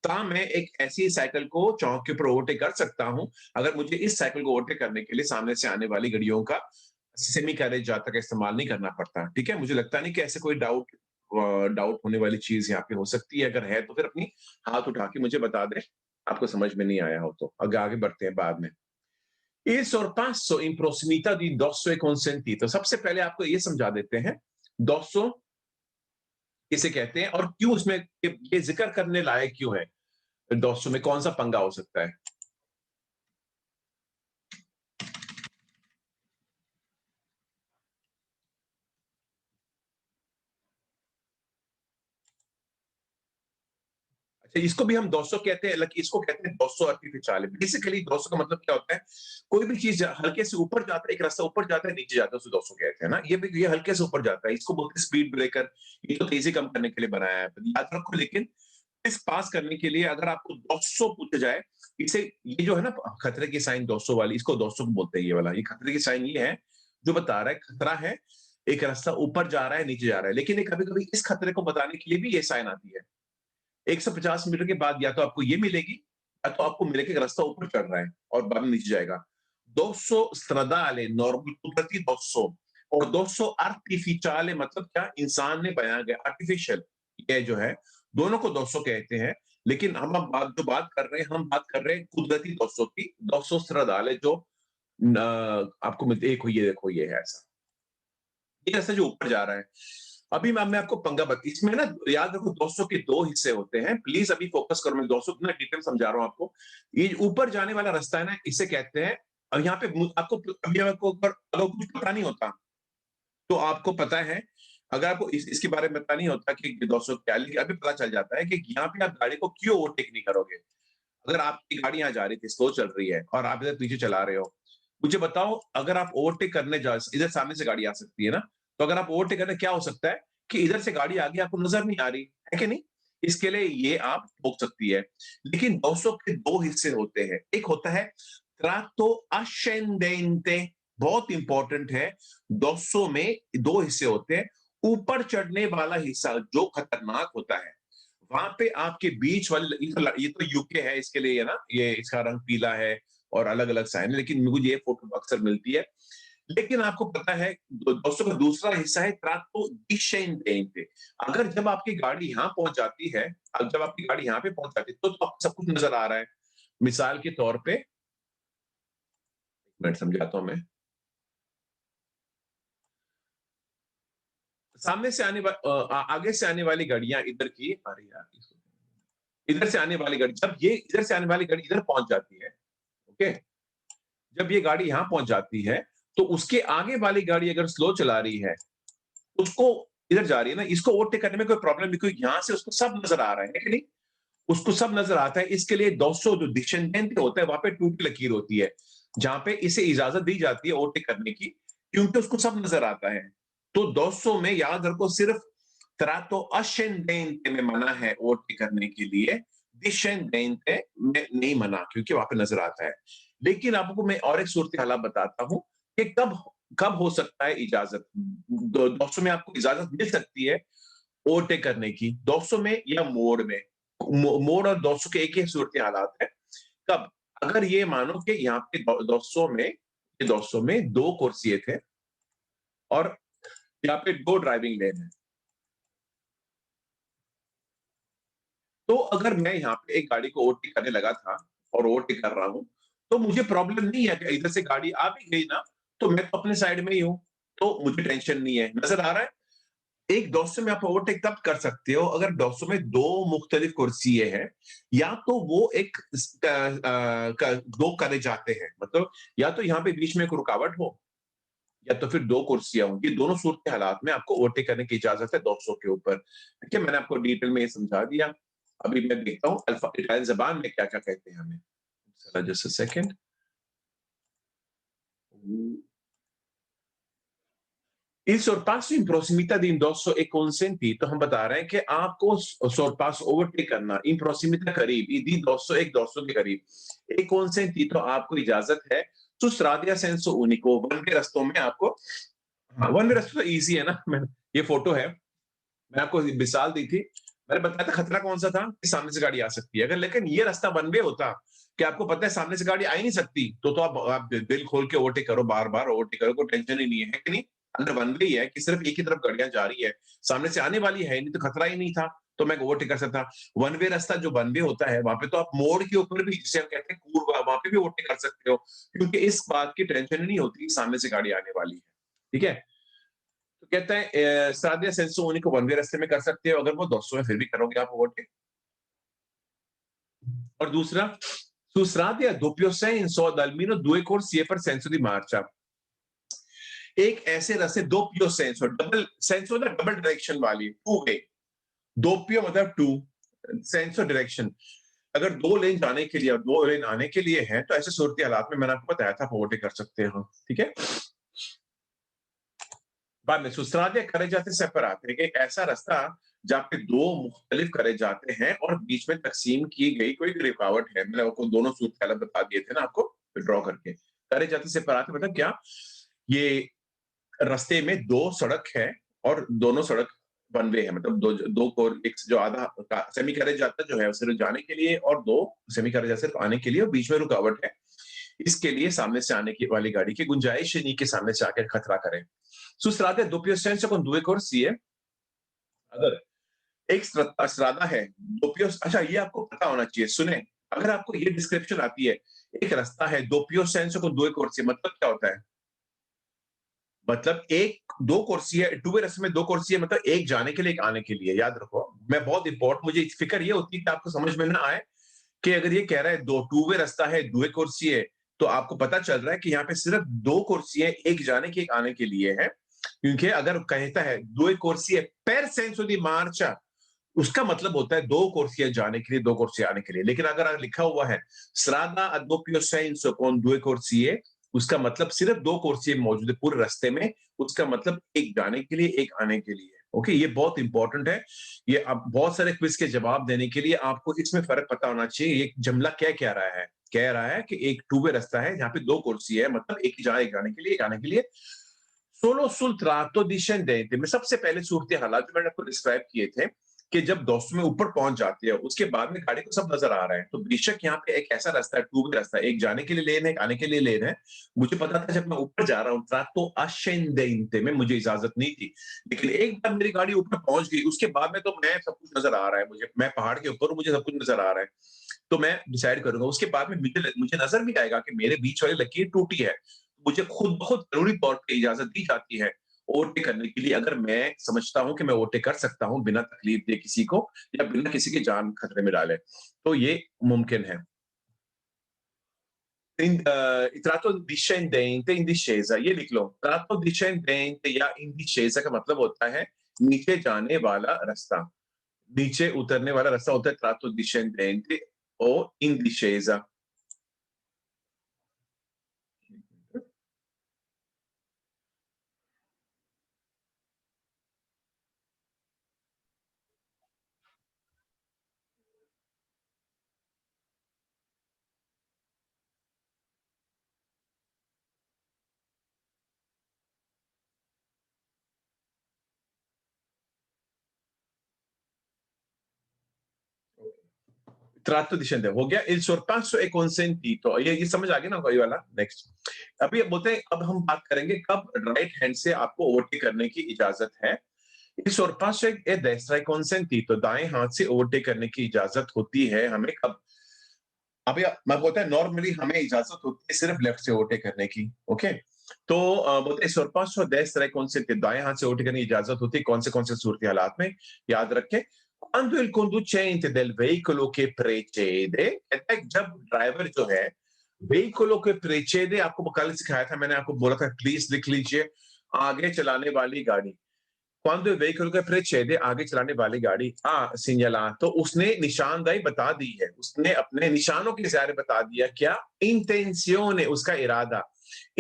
ता मैं एक ऐसी साइकिल को चौक के ऊपर ओवरटेक कर सकता हूं, अगर मुझे इस साइकिल को ओवरटेक करने के लिए सामने से आने वाली गाड़ियों का सेमी कैरेज जाता का इस्तेमाल नहीं करना पड़ता। ठीक है, मुझे लगता नहीं कि ऐसे कोई डाउट होने वाली चीज यहाँ पे हो सकती है, अगर है तो फिर अपनी हाथ उठा के मुझे बता दें, आपको समझ में नहीं आया हो तो आगे आगे बढ़ते हैं बाद में। Il sorpasso in prossimità di indosso è consentito, सबसे पहले आपको ये समझा देते हैं दोस्तों किसे कहते हैं और क्यों उसमें ये जिक्र करने लायक क्यों है, दोस्तों में कौन सा पंगा हो सकता है। अच्छा, इसको भी हम 200 कहते हैं, इसको कहते हैं 200 आर्टिफिशियल। बेसिकली 200 का मतलब क्या होता है, कोई भी चीज हल्के से ऊपर जाता है, एक रास्ता ऊपर जाता है नीचे जाता है, उसे 200 कहते हैं ना, ये हल्के से ऊपर जाता है, इसको बोलते हैं स्पीड ब्रेकर, ये तो तेजी कम करने के लिए बनाया है, याद रखो। लेकिन इस पास करने के लिए अगर आपको 200 पूछा जाए, इसे ये जो है ना खतरे की साइन 200 वाली, इसको 200 को बोलते हैं, ये वाला, ये खतरे की साइन ये है जो बता रहा है खतरा है, एक रास्ता ऊपर जा रहा है नीचे जा रहा है, लेकिन कभी कभी इस खतरे को बताने के लिए भी ये साइन आती है। 150 मीटर के बाद या तो आपको ये मिलेगी, या तो आपको मिलेगा कि रास्ता ऊपर चढ़ रहा है और बाद में नीचे जाएगा। 200 stradale नॉर्मल कुदरती 200, और 200 artificiale मतलब क्या, इंसान ने बनाया गया, आर्टिफिशियल, ये जो है दोनों को 200 कहते हैं, लेकिन हम अब बात कर रहे हैं, हम बात कर रहे हैं कुदरती 200 की। 200 stradale जो आपको मिलते, एक ये देखो, ये है ऐसा, ये ऐसा जो ऊपर जा रहा है। अभी मैं आपको पंगा इसमें ना, याद रखो 200 के दो हिस्से होते हैं, प्लीज अभी फोकस करो, मैं 200 ना डिटेल समझा रहा हूं आपको। ये ऊपर जाने वाला रास्ता है ना, इसे कहते हैं, अब यहाँ पे आपको अभी आपको अगर कुछ पता नहीं होता तो आपको पता है, अगर आपको इसके बारे में पता नहीं होता कि 200 क्या, लेकिन अभी पता चल जाता है कि यहाँ पे आप गाड़ी को क्यों ओवरटेक नहीं करोगे। अगर आपकी गाड़ी यहाँ जा रही थी, स्लो चल रही है, और आप इधर पीछे चला रहे हो, मुझे बताओ, अगर आप ओवरटेक करने जा, इधर सामने से गाड़ी आ सकती है ना, तो अगर आप ओवरटेक करने, क्या हो सकता है कि इधर से गाड़ी आगे आपको नजर नहीं आ रही है कि नहीं, इसके लिए ये आप ठोक सकती है। लेकिन 200 के दो हिस्से होते हैं, एक होता है tratto ascendente बहुत इंपॉर्टेंट है। 200 में दो हिस्से होते हैं। ऊपर चढ़ने वाला हिस्सा जो खतरनाक होता है, वहां पे आपके बीच वाले, ये तो यूके है, इसके लिए है ना, ये इसका रंग पीला है और अलग अलग साइन है, लेकिन मुझे ये फोटो अक्सर मिलती है। लेकिन आपको पता है दोस्तों का दूसरा हिस्सा है ट्राटो डिसेंडेंटे। अगर जब आपकी गाड़ी यहां पहुंच जाती है, अब जब आपकी गाड़ी यहां पे पहुंच जाती है तो आपको सब कुछ नजर आ रहा है। मिसाल के तौर पे, एक मिनट समझाता हूं मैं। सामने से आगे से आने वाली गाड़ियां इधर की, अरे यार, इधर से आने वाली गाड़ी, जब ये इधर से आने वाली गाड़ी इधर पहुंच जाती है, ओके, जब ये गाड़ी यहां पहुंच जाती है तो उसके आगे वाली गाड़ी अगर स्लो चला रही है, उसको इधर जा रही है ना, इसको ओवरटेक करने में कोई प्रॉब्लम नहीं, क्योंकि यहां से उसको सब नजर आ रहा है कि नहीं, उसको सब नजर आता है। इसके लिए 200 जो डिसेंडेंट होता है वहां पे टूटी लकीर होती है, जहां पे इसे इजाजत दी जाती है ओवरटेक करने की, क्योंकि उसको सब नजर आता है। तो 200 में याद रखो सिर्फ ट्राटो ascendente में मना है ओवरटेक करने के लिए, डिसेंडेंटे में नहीं मना, क्योंकि वहां पे नजर आता है। लेकिन आपको मैं और एक सूरत हालात बताता हूं कि कब कब हो सकता है इजाजत। 200 में आपको इजाजत मिल सकती है ओवरटेक करने की, 200 में या मोड़ में। मोड़ और 200 के एक ही सूरत हालात है। कब? अगर ये मानो कि यहाँ पे 200 में दो कुर्सियां थे और यहाँ पे दो ड्राइविंग लेन है, तो अगर मैं यहाँ पे एक गाड़ी को ओवरटेक करने लगा था और ओवरटेक कर रहा हूं, तो मुझे प्रॉब्लम नहीं है कि इधर से गाड़ी आ भी गई ना, तो मैं तो अपने साइड में ही हूं, तो मुझे टेंशन नहीं है, नजर आ रहा है। एक 200 में आप ओवरटेक तब कर सकते हो अगर 200 में दो मुख्तलिफ कुर्सियां हैं, या तो वो एक दो करे जाते हैं, मतलब या तो यहाँ पे बीच में एक रुकावट हो, या तो फिर दो कुर्सियां हों। ये दोनों सूरत हालात में आपको ओवरटेक करने की इजाजत है 200 के ऊपर। ठीक है, मैंने आपको डिटेल में ये समझा दिया। अभी मैं देखता हूँ अल्फा इटालियन जबान में क्या क्या कहते हैं हमें। Just a second. Il sorpasso in prossimità di indosso è consentito, हम बता रहे हैं कि आपको sorpasso ओवरटेक करना इन prossimità करीब, di indosso एक दोस्तों के करीब, è consentito आपको इजाजत है। तो strada senso unico, one way रस्तों में आपको, हाँ, वन वे रास्ता तो इजी है ना, ये फोटो है, मैं आपको मिसाल दी थी, मैंने बताया था खतरा कौन सा था कि सामने से गाड़ी आ सकती है। अगर लेकिन ये रास्ता वन वे होता कि आपको पता है सामने से गाड़ी आ ही नहीं सकती, तो आप दिल खोल के ओवरटेक करो, बार बार ओवरटेक करो, कोई टेंशन ही नहीं है कि नहीं। अगर वन वे है कि सिर्फ एक ही तरफ गाड़ियां जा रही है, सामने से आने वाली है नहीं, तो खतरा ही नहीं था, तो मैं ओवरटेक कर सकता। वन वे रास्ता जो वन वे होता है, वहां पे तो आप मोड़ के ऊपर भी, जिसे हम कहते हैं कूर्वा, वहां पे भी ओवरटेक कर सकते हो, क्योंकि इस बात की टेंशन नहीं होती सामने से गाड़ी आने वाली है। ठीक है, तो कहता है स्ट्रादा सेंसो unico वन वे रास्ते में कर सकते हो, अगर वो 200 में फिर भी करोगे आप ओवरटेक। और दूसरा, su strade a doppio senso ad almeno due corsie per senso di marcia, एक ऐसे रास्ते दोपियो सेंसो, डबल सेंसो ना, डबल डायरेक्शन वाली, टू वे, दोपियो मतलब टू, सेंसो डायरेक्शन, अगर दो लेन जाने के लिए और दो लेन आने के लिए है, तो ऐसे सूरत हालात में मैंने आपको बताया था ओवरटेक कर सकते हैं। ठीक है, बाद में सुस्त्रादे करे जाते सेपराते, एक ऐसा रास्ता जहाँ पे दो मुख्तलिफ करे जाते हैं और बीच में तकसीम की गई कोई रुकावट है। मैंने आपको दोनों सूरत हालत बता दिए थे ना आपको, ड्रॉ करके। करे जाते सेपराते मतलब क्या, ये रास्ते में दो सड़क है और दोनों सड़क वन वे है, मतलब दो को एक जो आधा सेमी करे जाता जो है सिर्फ जाने के लिए, और दो सेमी करे जाता सिर्फ आने के लिए, और बीच में रुकावट है। इसके लिए सामने से आने की वाली गाड़ी की गुंजाइश नहीं कि सामने से आकर खतरा करे। Su strade a doppio senso con due corsie, अगर एक strada है दोपियो, अच्छा ये आपको पता होना चाहिए, सुने, अगर आपको ये डिस्क्रिप्शन आती है, एक रास्ता है दोपियो सेंसो con due corsie, मतलब क्या होता है? मतलब एक दो कुर्सी है, टू वे रास्ते में दो कुर्सी है, मतलब एक जाने के लिए एक आने के लिए, याद रखो। मैं बहुत इंपॉर्टेंट, मुझे फिक्र ये होती है कि आपको समझ में ना आए कि अगर ये कह रहा है दो टू वे रास्ता है, दो कुर्सी है, तो आपको पता चल रहा है कि यहाँ पे सिर्फ दो कुर्सी है, एक जाने की एक आने के लिए है। क्योंकि अगर कहता है दो कुर्सी per senso di marcia, उसका मतलब होता है दो कुर्सियां जाने के लिए, दो कुर्सियां आने के लिए। लेकिन अगर लिखा हुआ है strada a doppio senso con due corsie, उसका मतलब सिर्फ दो कुर्सियां मौजूद है पूरे रास्ते में, उसका मतलब एक जाने के लिए एक आने के लिए। ओके, ये बहुत इंपॉर्टेंट है। ये अब बहुत सारे क्विज के जवाब देने के लिए आपको इसमें फर्क पता होना चाहिए, ये जुमला क्या कह रहा है। कह रहा है कि एक टू वे रास्ता है, यहाँ पे 2 कुर्सी है, मतलब एक ही जगह, एक जाने के लिए, एक आने के लिए। Solo sul tratto discendente में सबसे पहले सूरत हालात जो मैंने आपको डिस्क्राइब किए थे कि जब दोस्तों में ऊपर पहुंच जाती है, उसके बाद में गाड़ी को सब नजर आ रहा है। तो बेशक यहाँ पे एक ऐसा रास्ता है, टू वे रास्ता है, एक जाने के लिए लेन है, एक आने के लिए लेन है। मुझे पता था जब मैं ऊपर जा रहा हूँ ट्राटो ascendente में मुझे इजाजत नहीं थी, लेकिन एक बार मेरी गाड़ी ऊपर पहुंच गई, उसके बाद में तो मैं सब कुछ नजर आ रहा है मुझे, मैं पहाड़ के ऊपर हूँ, मुझे सब कुछ नजर आ रहा है। तो मैं डिसाइड करूंगा, उसके बाद में मुझे नजर भी आएगा कि मेरे बीच वाली लकीर टूटी है। मुझे खुद बहुत जरूरी तौर पे इजाजत दी जाती है ओवरटेक करने के लिए, अगर मैं समझता हूं कि मैं ओवरटेक कर सकता हूं बिना तकलीफ दे किसी को या बिना किसी की जान खतरे में डाले, तो ये मुमकिन है। tratto discendente in discesa, ये लिख लो। tratto discendente या in discesa का मतलब होता है नीचे जाने वाला रास्ता, नीचे उतरने वाला रास्ता होता है tratto discendente o in discesa। tratto discendente हो गया। il sorpasso è consentito, ये समझ आ गया ना कोई वाला। नेक्स्ट, अभी अब बोलते हैं, अब हम बात करेंगे कब राइट हैंड से आपको ओवरटेक करने की इजाजत है। il sorpasso è destra è consentito, दाएं हाथ से ओवरटेक करने की इजाजत होती है हमें कब। अभी मैं बोलता है नॉर्मली हमें इजाजत होती है सिर्फ लेफ्ट से ओवरटेक करने की, ओके। तो बोलते हैं sorpasso a destra è consentito, दाएं हाथ से ओवरटेक करने की इजाजत होती है कौन से सूरत हालात में, याद रखें। quando il conducente del veicolo che precede, कहता है जब ड्राइवर जो है veicolo che precede, आपको कल सिखाया था मैंने, आपको बोला था प्लीज लिख लीजिए, आगे चलाने वाली गाड़ी। quando il veicolo che precede, आगे चलाने वाली गाड़ी ha segnalato, उसने निशानदाही बता दी है, उसने अपने निशानों के ज़रिए बता दिया क्या, intenzione उसका इरादा,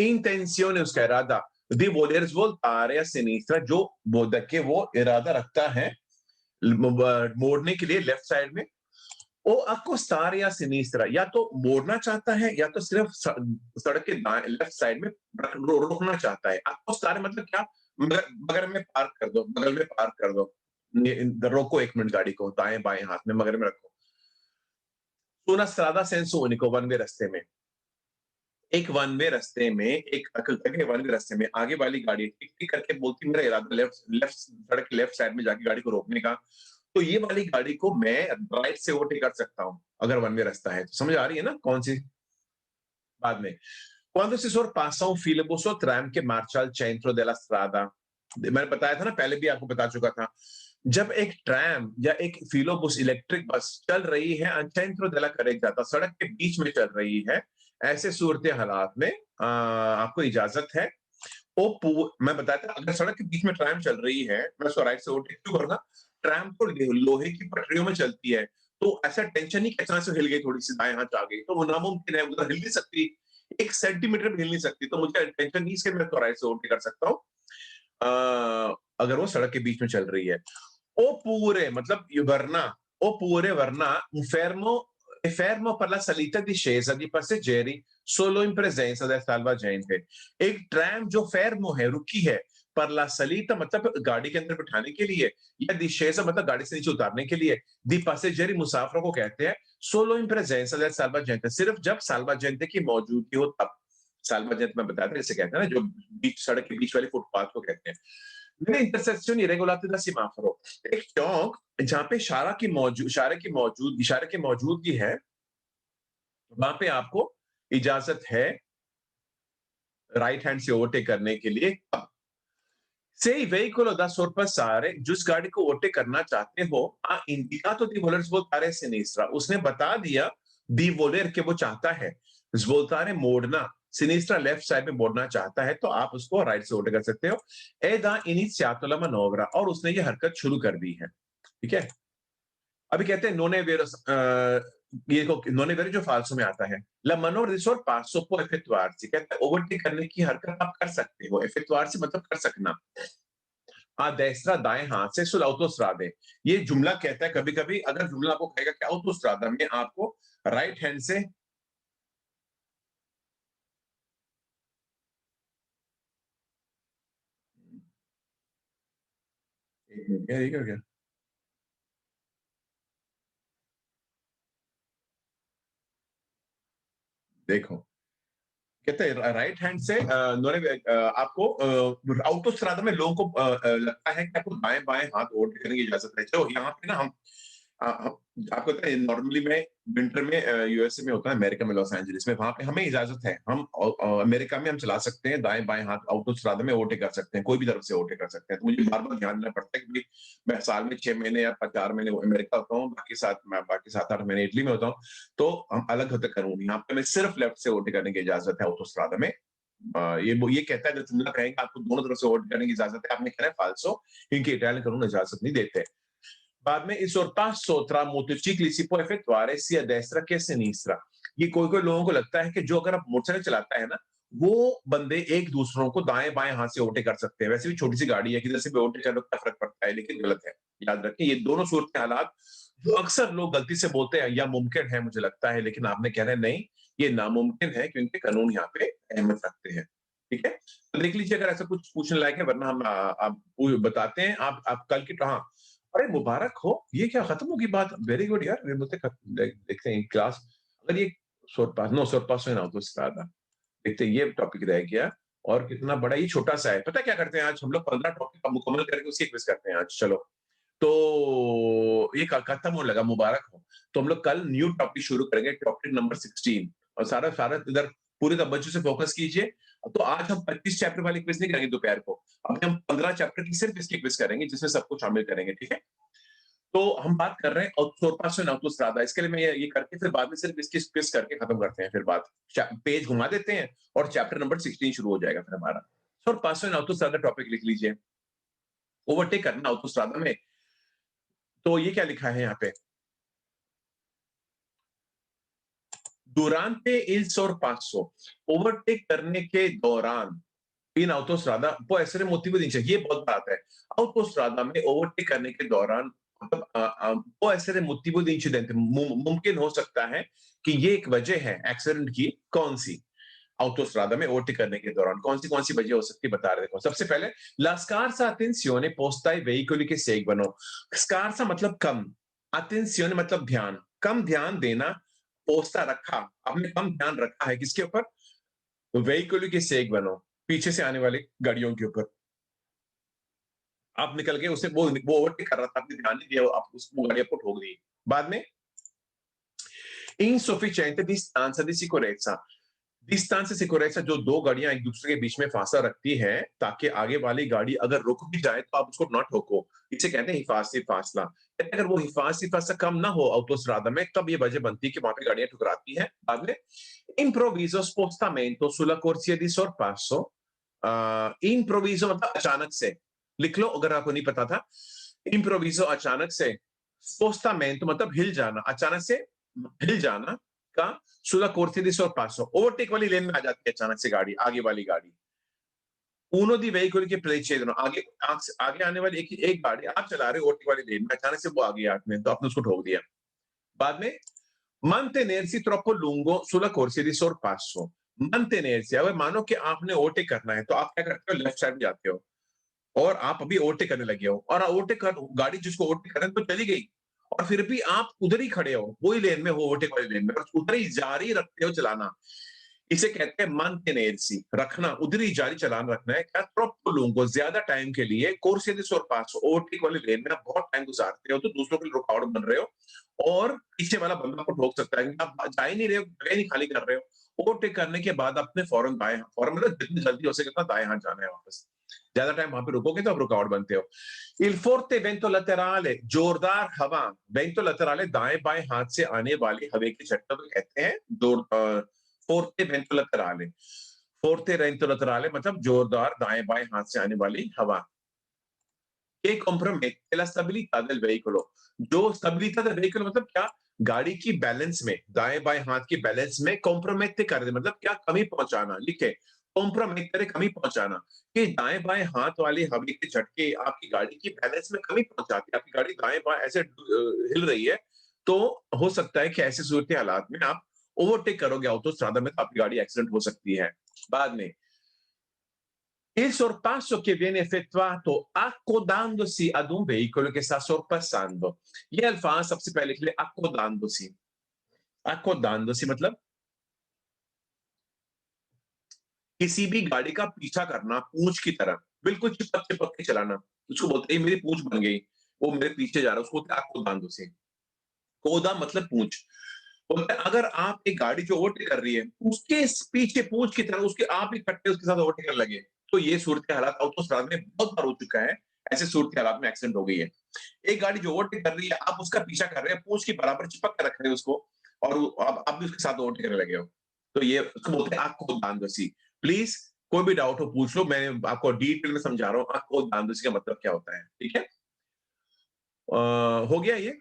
intenzione उसका इरादा, di voler svoltare a sinistra, जो बोल के वो इरादा रखता है मोड़ने के लिए लेफ्ट साइड में। ओ accostare a sinistra, या तो मोड़ना चाहता है या तो सिर्फ सड़क के लेफ्ट साइड में रोकना चाहता है। accostare मतलब क्या, बगल में पार्क कर दो, बगल में पार्क कर दो, रोको 1 मिनट गाड़ी को, दाएं बाएं हाथ में मगर में रखो। su una strada a senso unico, one वे रास्ते में, एक वन वे रास्ते में, एक वन वे रास्ते में आगे वाली गाड़ी टिक टिक करके बोलती मेरा इरादा लेफ्ट सड़क के लेफ्ट साइड में जाके गाड़ी को रोकने का, तो ये वाली गाड़ी को मैं राइट से ओवरटेक कर सकता हूं अगर वन वे रास्ता है। तो समझ आ रही है ना कौन सी। बाद में quando si sorpassa un filobus o tram che marcia al centro della strada, मैंने बताया था ना, पहले भी आपको बता चुका था, जब एक ट्रैम या एक फिलोबस इलेक्ट्रिक बस चल रही है centro della carreggiata, सड़क के बीच में चल रही है, ऐसे सूरत हालात में आपको इजाजत है। मैं बताया था अगर सड़क के बीच में ट्रैम चल रही है, मैं उसको राइट से ओवरटेक क्यों करूंगा, ट्रैम तो लोहे की पटरियों में चलती है, तो ऐसा टेंशन नहीं कि अचानक से हिल गई, थोड़ी सी दाएं हाथ आ गई, तो वो नामुमकिन है, उधर हिल नहीं सकती, 1 सेंटीमीटर भी हिल नहीं सकती, तो मुझे टेंशन नहीं, इसके मैं तो राइट से ओवरटेक कर सकता हूँ अगर वो सड़क के बीच में चल रही है। ओ पूरे मतलब वरना, ओ पूरे वरना è fermo per la salita e discesa di passeggeri solo in presenza del salvagente। एक ट्रैम जो fermo है, रुकी है, पर la salita मतलब गाड़ी के अंदर बिठाने के लिए, या discesa मतलब गाड़ी से नीचे उतारने के लिए, di passeggeri मुसाफिरों को कहते हैं solo in presenza del salvagente, सिर्फ जब salvagente की मौजूदगी हो तब। salvagente मैं बताया था इसे कहते हैं ना, जो बीच सड़क के बीच वाले फुटपाथ को कहते हैं। इंटरसेक्शन regolate da semaforo, एक चौक जहां पे इशारे की मौजूदगी है, वहां पे आपको इजाजत है राइट हैंड से ओवरटेक करने के लिए। Se il veicolo da sorpassare, जिस गाड़ी को ओवरटेक करना चाहते हो, ha indicato di voler svoltare a sinistra, उसने बता दिया di voler के वो चाहता है svoltare मोड़ना, सिनिस्ट्रा लेफ्ट साइड में मोड़ना चाहता है, तो आप उसको राइट से ओवरटेक कर सकते हो। ed ha iniziato la manovra, और उसने ये हरकत शुरू कर दी है, ठीक है। अभी कहते हैं non è vero, ये non è vero जो फालसो में आता है, la manovra di sorpasso può effettuarsi, कहता है ओवरटेक करने की हरकत आप कर सकते हो, effettuarsi मतलब कर सकना, a destra दाएं हाथ से sull'autostrade, ये जुमला कहता है कभी कभी, अगर जुमला आपको कहेगा कि autostrada में आपको राइट हैंड से मिनट, ये क्या हो गया? देखो, कहते हैं राइट हैंड से उन्होंने आपको ऑटोस्ट्रादा में लोगों को लगता है कि आपको दाएं बाएं हाथ ओवरटेक करने की इजाजत है। चलो यहाँ पे ना हम आपको पता है नॉर्मली में विंटर में यूएसए में होता है, अमेरिका में लॉस एंजलिस में, वहां पे हमें इजाजत है, हम अमेरिका में हम चला सकते हैं दाएं बाएं हाथ ऑटोस्ट्रादा में ओवरटेक कर सकते हैं, कोई भी तरफ से ओवरटेक कर सकते हैं। तो मुझे बार बार ध्यान देना पड़ता है कि मैं साल में 6 महीने या 4 महीने अमेरिका होता हूँ, बाकी 7-8 महीने इटली में होता हूँ, तो हम अलग होते कानून। यहाँ पे हमें सिर्फ लेफ्ट से ओवरटेक करने की इजाजत है ऑटोस्ट्रादा में। ये कहता है, अगर तुम ना कहेंगे आपको दोनों तरफ से ओवरटेक करने की इजाजत है, आपने कहना है फाल्सो, क्योंकि इटालियन कानून इजाजत नहीं देते। बाद में il sorpasso tra motocicli si può effettuare sia a destra che a sinistra। ये कोई लोगों को लगता है कि जो अगर आप मोटरसाइकिल चलाता है ना, वो बंदे एक दूसरों को दाएं बाएं हाथ से ओवरटेक कर सकते हैं। वैसे भी छोटी सी गाड़ी है, किधर से भी ओवरटेक करने का फर्क पड़ता है, लेकिन गलत है। याद रखें, ये दोनों सूरत हालात जो अक्सर लोग गलती से बोलते हैं या मुमकिन है मुझे लगता है, लेकिन आपने कहना है नहीं, ये नामुमकिन है, क्योंकि कानून यहाँ पे अहमियत रखते हैं। ठीक है, तो देख लीजिए अगर ऐसा कुछ पूछने लायक है, वरना हम आप बताते हैं। आप कल की, हाँ, अरे मुबारक हो, ये क्या खत्म होगी बात? वेरी गुड यार, ये बोलते देखते हैं क्लास। अगर ये सोरपास ना हो तो स्टार्ट, देखते हैं ये टॉपिक रह गया। और कितना बड़ा ये छोटा सा है, पता क्या करते हैं आज हम लोग 15 टॉपिक मुकम्मल करके उसकी क्विज करते हैं आज। चलो, तो ये खत्म होने लगा, मुबारक हो। तो हम लोग कल न्यू टॉपिक शुरू करेंगे, टॉपिक नंबर 16। और सारा सारा इधर पूरे तवज्जो से फोकस कीजिए। तो आज हम 25 चैप्टर वाली क्विज नहीं करेंगे दोपहर को, अब हम 15 चैप्टर की सिर्फ इसकी क्विज करेंगे, जिसमें सबको शामिल करेंगे। ठीक है, तो हम बात कर रहे हैं ऑटोस्ट्रादा और ऑटोस्ट्रादा। इसके लिए मैं ये करके फिर बाद में सिर्फ इसकी क्विज करके खत्म करते हैं, फिर बात पेज घुमा देते हैं और चैप्टर नंबर 16 शुरू हो जाएगा फिर हमारा। ऑटोस्ट्रादा और ऑटोस्ट्रादा टॉपिक लिख लीजिए, ओवरटेक करना ऑटोस्ट्रादा में। तो ये क्या लिखा है यहाँ पे, durante il sorpasso, ओवरटेक करने के दौरान इन ऑटोस्ट्रादा può essere motivo di incidente। ये बहुत बात है, ऑटोस्ट्रादा में ओवरटेक करने के दौरान मतलब può essere motivo di incidente, मुमकिन हो सकता है कि ये एक वजह है एक्सीडेंट की। कौन सी? ऑटोस्ट्रादा में ओवरटेक करने के दौरान कौन सी वजह हो सकती है, बता रहे। देखो, सबसे पहले la scarsa attenzione posta ai veicoli che seguono। scarsa मतलब कम, attenzione मतलब ध्यान, कम ध्यान देना, पोस्ता रखा, आपने कम ध्यान रखा है किसके ऊपर? वेहिकल के seguono, पीछे से आने वाली गाड़ियों के ऊपर। आप निकल गए, उसे वो ओवरटेक कर रहा था, आपने ध्यान नहीं दिया, आप उसको गाड़ी आपको ठोक दी। बाद में insufficiente distanza di sicurezza, distance सिक्योरेंसा, जो दो गाड़ियां एक दूसरे के बीच में फासला रखती है ताकि आगे वाली गाड़ी अगर रुक भी जाए तो आप उसको ना ठोको, इसे कहते हैं हिफाजती फासला। अगर वो हिफाजती फासला कम ना हो ऑटोस्ट्रादा में, तब ये वजह बनती है कि वहां पे गाड़ियां ठुकराती हैं। बाद में improvviso spostamento sulla corsia di sorpasso, improvviso मतलब अचानक से, लिख लो अगर आपको नहीं पता था। improvviso अचानक से, spostamento मतलब हिल जाना, अचानक से हिल जाना का sulla corsia di sorpasso, overtake वाली लेन में आ जाती है अचानक से गाड़ी, आगे वाली गाड़ी। uno di veicoli che precedono, आगे आने वाली एक गाड़ी आप चला रहे हो ओवरटेक वाली लेन में, अचानक से वो आ गई आपने, तो आपने उसको ठोक दिया। बाद में mantenersi troppo lungo sulla corsia di sorpasso, mantenersi, अगर मानो कि आपने ओवरटेक करना है तो आप क्या करते हो, लेफ्ट साइड में जाते हो और आप अभी ओवरटेक करने लगे हो, और ओवरटेक कर गाड़ी जिसको ओवरटेक करना तो चली गई, और फिर भी आप उधर ही खड़े हो, वही लेन में हो, ओवरटेक वाली लेन में, और उधर ही जारी रखते हो चलाना। इसे कहते हैं mantenersi, रखना, उधर ही जारी चलान रखना है। क्या troppo lungo, ज्यादा टाइम के लिए, corsia di sorpasso, ओवरटेक वाली लेन में आप बहुत टाइम गुजारते हो, तो दूसरों के लिए रुकावट बन रहे हो, और पीछे वाला बंदा को ठोक सकता है, आप जा ही नहीं रहे हो, जगह नहीं खाली कर रहे हो। ओवरटेक करने के बाद अपने फौरन मतलब जितनी जल्दी हो सके उतना दाएं हाथ जाना है वापस। ज्यादा टाइम वहां पे रुकोगे तो आप रुकावट बनते हो। Il forte vento laterale, जोरदार हवा, वेंटो laterale, दाएं बाएं हाथ से आने वाली हवा की झटका को कहते हैं forte vento laterale। forte vento laterale मतलब जोरदार दाएं बाएं हाथ से आने वाली हवा। che compromette la stabilità del veicolo, जो stabilità del veicolo मतलब क्या, गाड़ी की बैलेंस में, दाएं बाएं हाथ की बैलेंस में compromettere कर दे, मतलब क्या, कमी पहुंचाना। लिखे compromettere, कमी पहुंचाना, कि दाएं बाएं हाथ वाली हवा के झटके आपकी गाड़ी की बैलेंस में कमी पहुंचाती है, आपकी गाड़ी दाएं बाएं ऐसे हिल रही है, तो हो सकता है कि ऐसे सूरत हालात में आप ओवरटेक करोगे ऑटोस्ट्रादा में, तो आपकी गाड़ी एक्सीडेंट हो सकती है। बाद में Il sorpasso che viene effettuato accodandosi ad un veicolo che sta sorpassando. ये अल्फाज सबसे पहले के लिए accodandosi. accodandosi मतलब किसी भी गाड़ी का पीछा करना पूंछ की तरह, बिल्कुल चिपक चिपक के चलाना, उसको बोलते हैं मेरी पूंछ बन गई, वो मेरे पीछे जा रहा है, उसको बोलते हैं accodandosi. कोदा मतलब पूंछ. बोलते हैं अगर आप एक गाड़ी जो ओवरटेक कर रही है उसके पीछे पूंछ की तरह उसके आप इकट्ठे उसके साथ ओवरटेक करने लगे, तो ये सूरत हालात ऑटोस्ट्रादा में बहुत बार हो चुका है. ऐसे सूरत हालात में एक्सीडेंट हो गई है. एक गाड़ी जो ओवरटेक कर रही है, आप उसका पीछा कर रहे हैं, पूंछ के बराबर चिपक कर रख रहे हैं उसको, और आप भी उसके साथ ओवरटेक करने लगे हो, तो ये उसको बोलते हैं accodandosi. प्लीज कोई भी डाउट हो पूछ लो, मैं आपको डिटेल में समझा रहा हूँ accodandosi का मतलब क्या होता है. ठीक है, हो गया ये.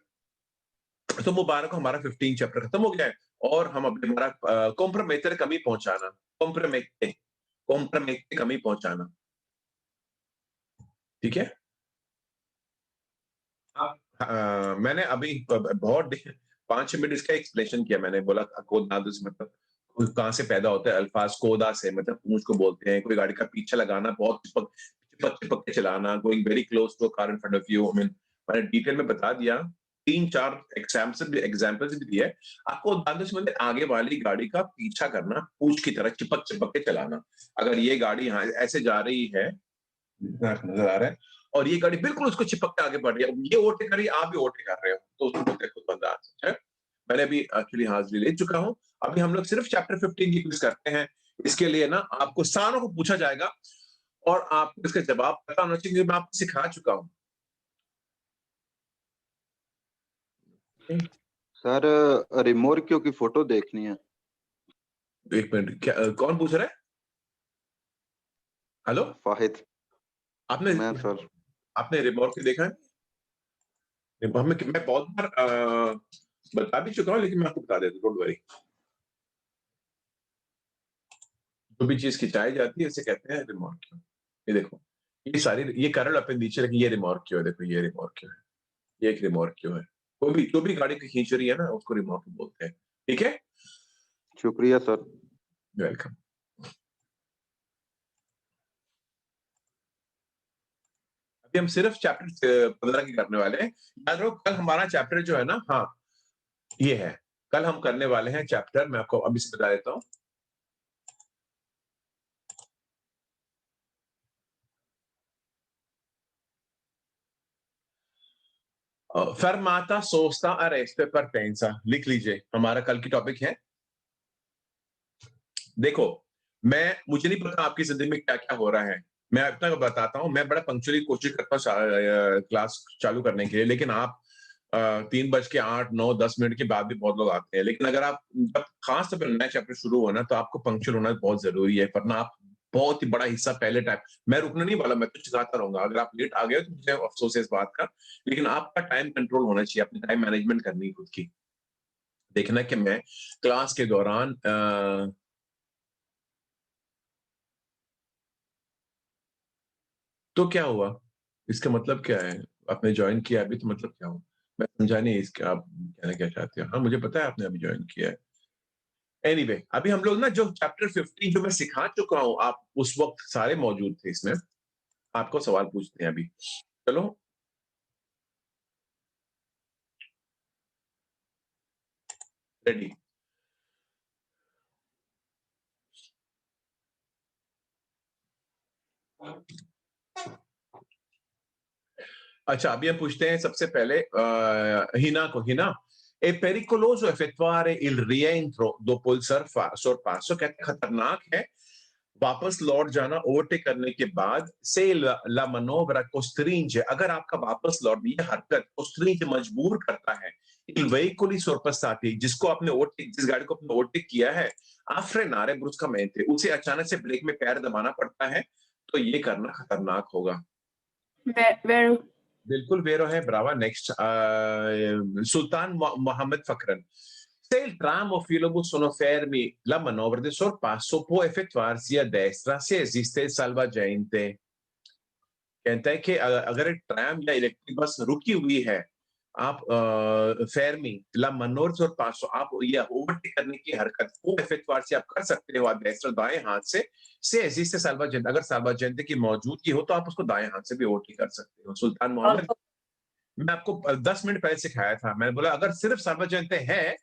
तो मुबारक हमारा 15 चैप्टर खत्म हो गया है, और हम अपने हमारा कॉम्प्रोमेटर कमी पहुंचाना, कॉम्प्रोमेटे कमी पहुंचाना. ठीक है, मैंने अभी बहुत 5 मिनट इसका एक्सप्लेनेशन किया. मैंने बोला accodandosi मतलब कहां से पैदा होता है. अल्फाज कोदा से मतलब पूंछ को बोलते हैं. कोई गाड़ी का पीछा लगाना, बहुत चिपक चिपक चिपक के चलाना, going very close to a car in front of you. मैंने डिटेल में बता दिया, 3-4 एग्जाम्पल्स भी दिए. accodandosi मतलब आगे वाली गाड़ी का पीछा करना, पूंछ की तरह चिपक चिपक के चलाना. अगर ये गाड़ी यहाँ ऐसे जा रही है, नजर आ रहा है, और ये गाड़ी बिल्कुल उसको चिपक के आगे बढ़ रही है, ये ओवरटेक कर रही है, आप भी ओवरटेक कर रहे हो, तो उसको बोलते हैं खुदबंदाज. है, मैंने अभी एक्चुअली हाजिरी ले चुका हूं. अभी हम लोग सिर्फ चैप्टर 15 की क्विज करते हैं. इसके लिए ना आपको सारों को पूछा जाएगा और आपको इसका जवाब पता होना चाहिए, मैं आपको सिखा चुका हूं. सर रिमोर्कियो की फोटो देखनी है. एक मिनट, क्या कौन पूछ रहा है? हेलो फाहिद. आपने मैं सर. आपने रिमोर्क देखा है? मैं बहुत बार बता भी चुका हूं, लेकिन मैं आपको बता देता हूं, डोंट वरी. जो भी चीज खिंचाई जाती है उसे कहते हैं रिमोर्कियो. ये देखो, ये सारी ये करल अपेंडिक्स, लेकिन ये रिमोर्कियो है. देखो ये रिमोर्कियो है, ये एक रिमोर्कियो है. कोई जो भी गाड़ी की खींच रही है ना, उसको रिमोर्कियो बोलते हैं. ठीक है, शुक्रिया सर. वेलकम. अभी हम सिर्फ चैप्टर 15 की करने वाले हैं. याद रखो, कल हमारा चैप्टर जो है ना, हाँ ये है, कल हम करने वाले हैं चैप्टर, मैं आपको अभी से बता देता हूँ. फरमाता सोचता अरेस्ट पर पेंसा, लिख लीजिए, हमारा कल की टॉपिक है. देखो, मुझे नहीं पता आपकी जिंदगी में क्या क्या हो रहा है, मैं इतना बताता हूं. मैं बड़ा पंक्चुअली कोशिश करता हूँ क्लास चालू करने के लिए, लेकिन आप 3:08-9-10 के बाद भी बहुत लोग आते हैं. लेकिन अगर आप जब खास तौर पर नया चैप्टर शुरू हो ना, तो आपको पंक्चुअल होना बहुत जरूरी है, वरना आप बहुत ही बड़ा हिस्सा पहले टाइम. मैं रुकने नहीं वाला, मैं तो चिल्लाता रहूंगा. अगर आप लेट आ गए तो मुझे अफसोस है इस बात का, लेकिन आपका टाइम कंट्रोल होना चाहिए, अपनी टाइम मैनेजमेंट करनी है खुद की. देखना कि मैं क्लास के दौरान तो क्या हुआ, इसका मतलब क्या है? आपने ज्वाइन किया अभी, तो मतलब क्या हुआ? मैं समझा नहीं इसका आप कहना क्या चाहते हो. हाँ मुझे पता है आपने अभी ज्वाइन किया है. एनीवे, अभी हम लोग ना जो चैप्टर 15 जो मैं सिखा चुका हूं, आप उस वक्त सारे मौजूद थे इसमें. आपको सवाल पूछते हैं अभी, चलो. रेडी? अच्छा, अभी हम पूछते हैं सबसे पहले हिना को. Hina, è pericoloso effettuare il rientro dopo il sorpasso, कहते खतरनाक है वापस लौट जाना ओवरटेक करने के बाद. से ला manovra costringe, अगर आपका वापस लौटने ये हरकत costringe मजबूर करता है il veicoli sorpassati, जिसको आपने ओवरटेक, जिस गाड़ी को आपने ओवरटेक किया है, a frenare bruscamente, उसे अचानक से ब्रेक में पैर दबाना पड़ता है, तो ये करना खतरनाक होगा. Vero. बिल्कुल वेरो है. Brava. Next, Sultan Mohammad फकरन, se il tram o filobus sono fermi, la manovra del sorpasso può effettuarsi a destra se esiste il salvagente. कहता है कि अगर ट्रैम या इलेक्ट्रिक बस रुकी हुई है, आप फेरमी ला मनोर sorpasso आप ये ओवरटेक करने की हरकत को effettuar से आप कर सकते हो आप destra दाएं हाथ से esiste salvagente अगर salvagente की मौजूदगी हो तो आप उसको दाएं हाथ से भी ओवरटेक कर सकते हो सुल्तान मोहम्मद मैं आपको 10 मिनट पहले सिखाया था मैंने बोला अगर सिर्फ salvagente है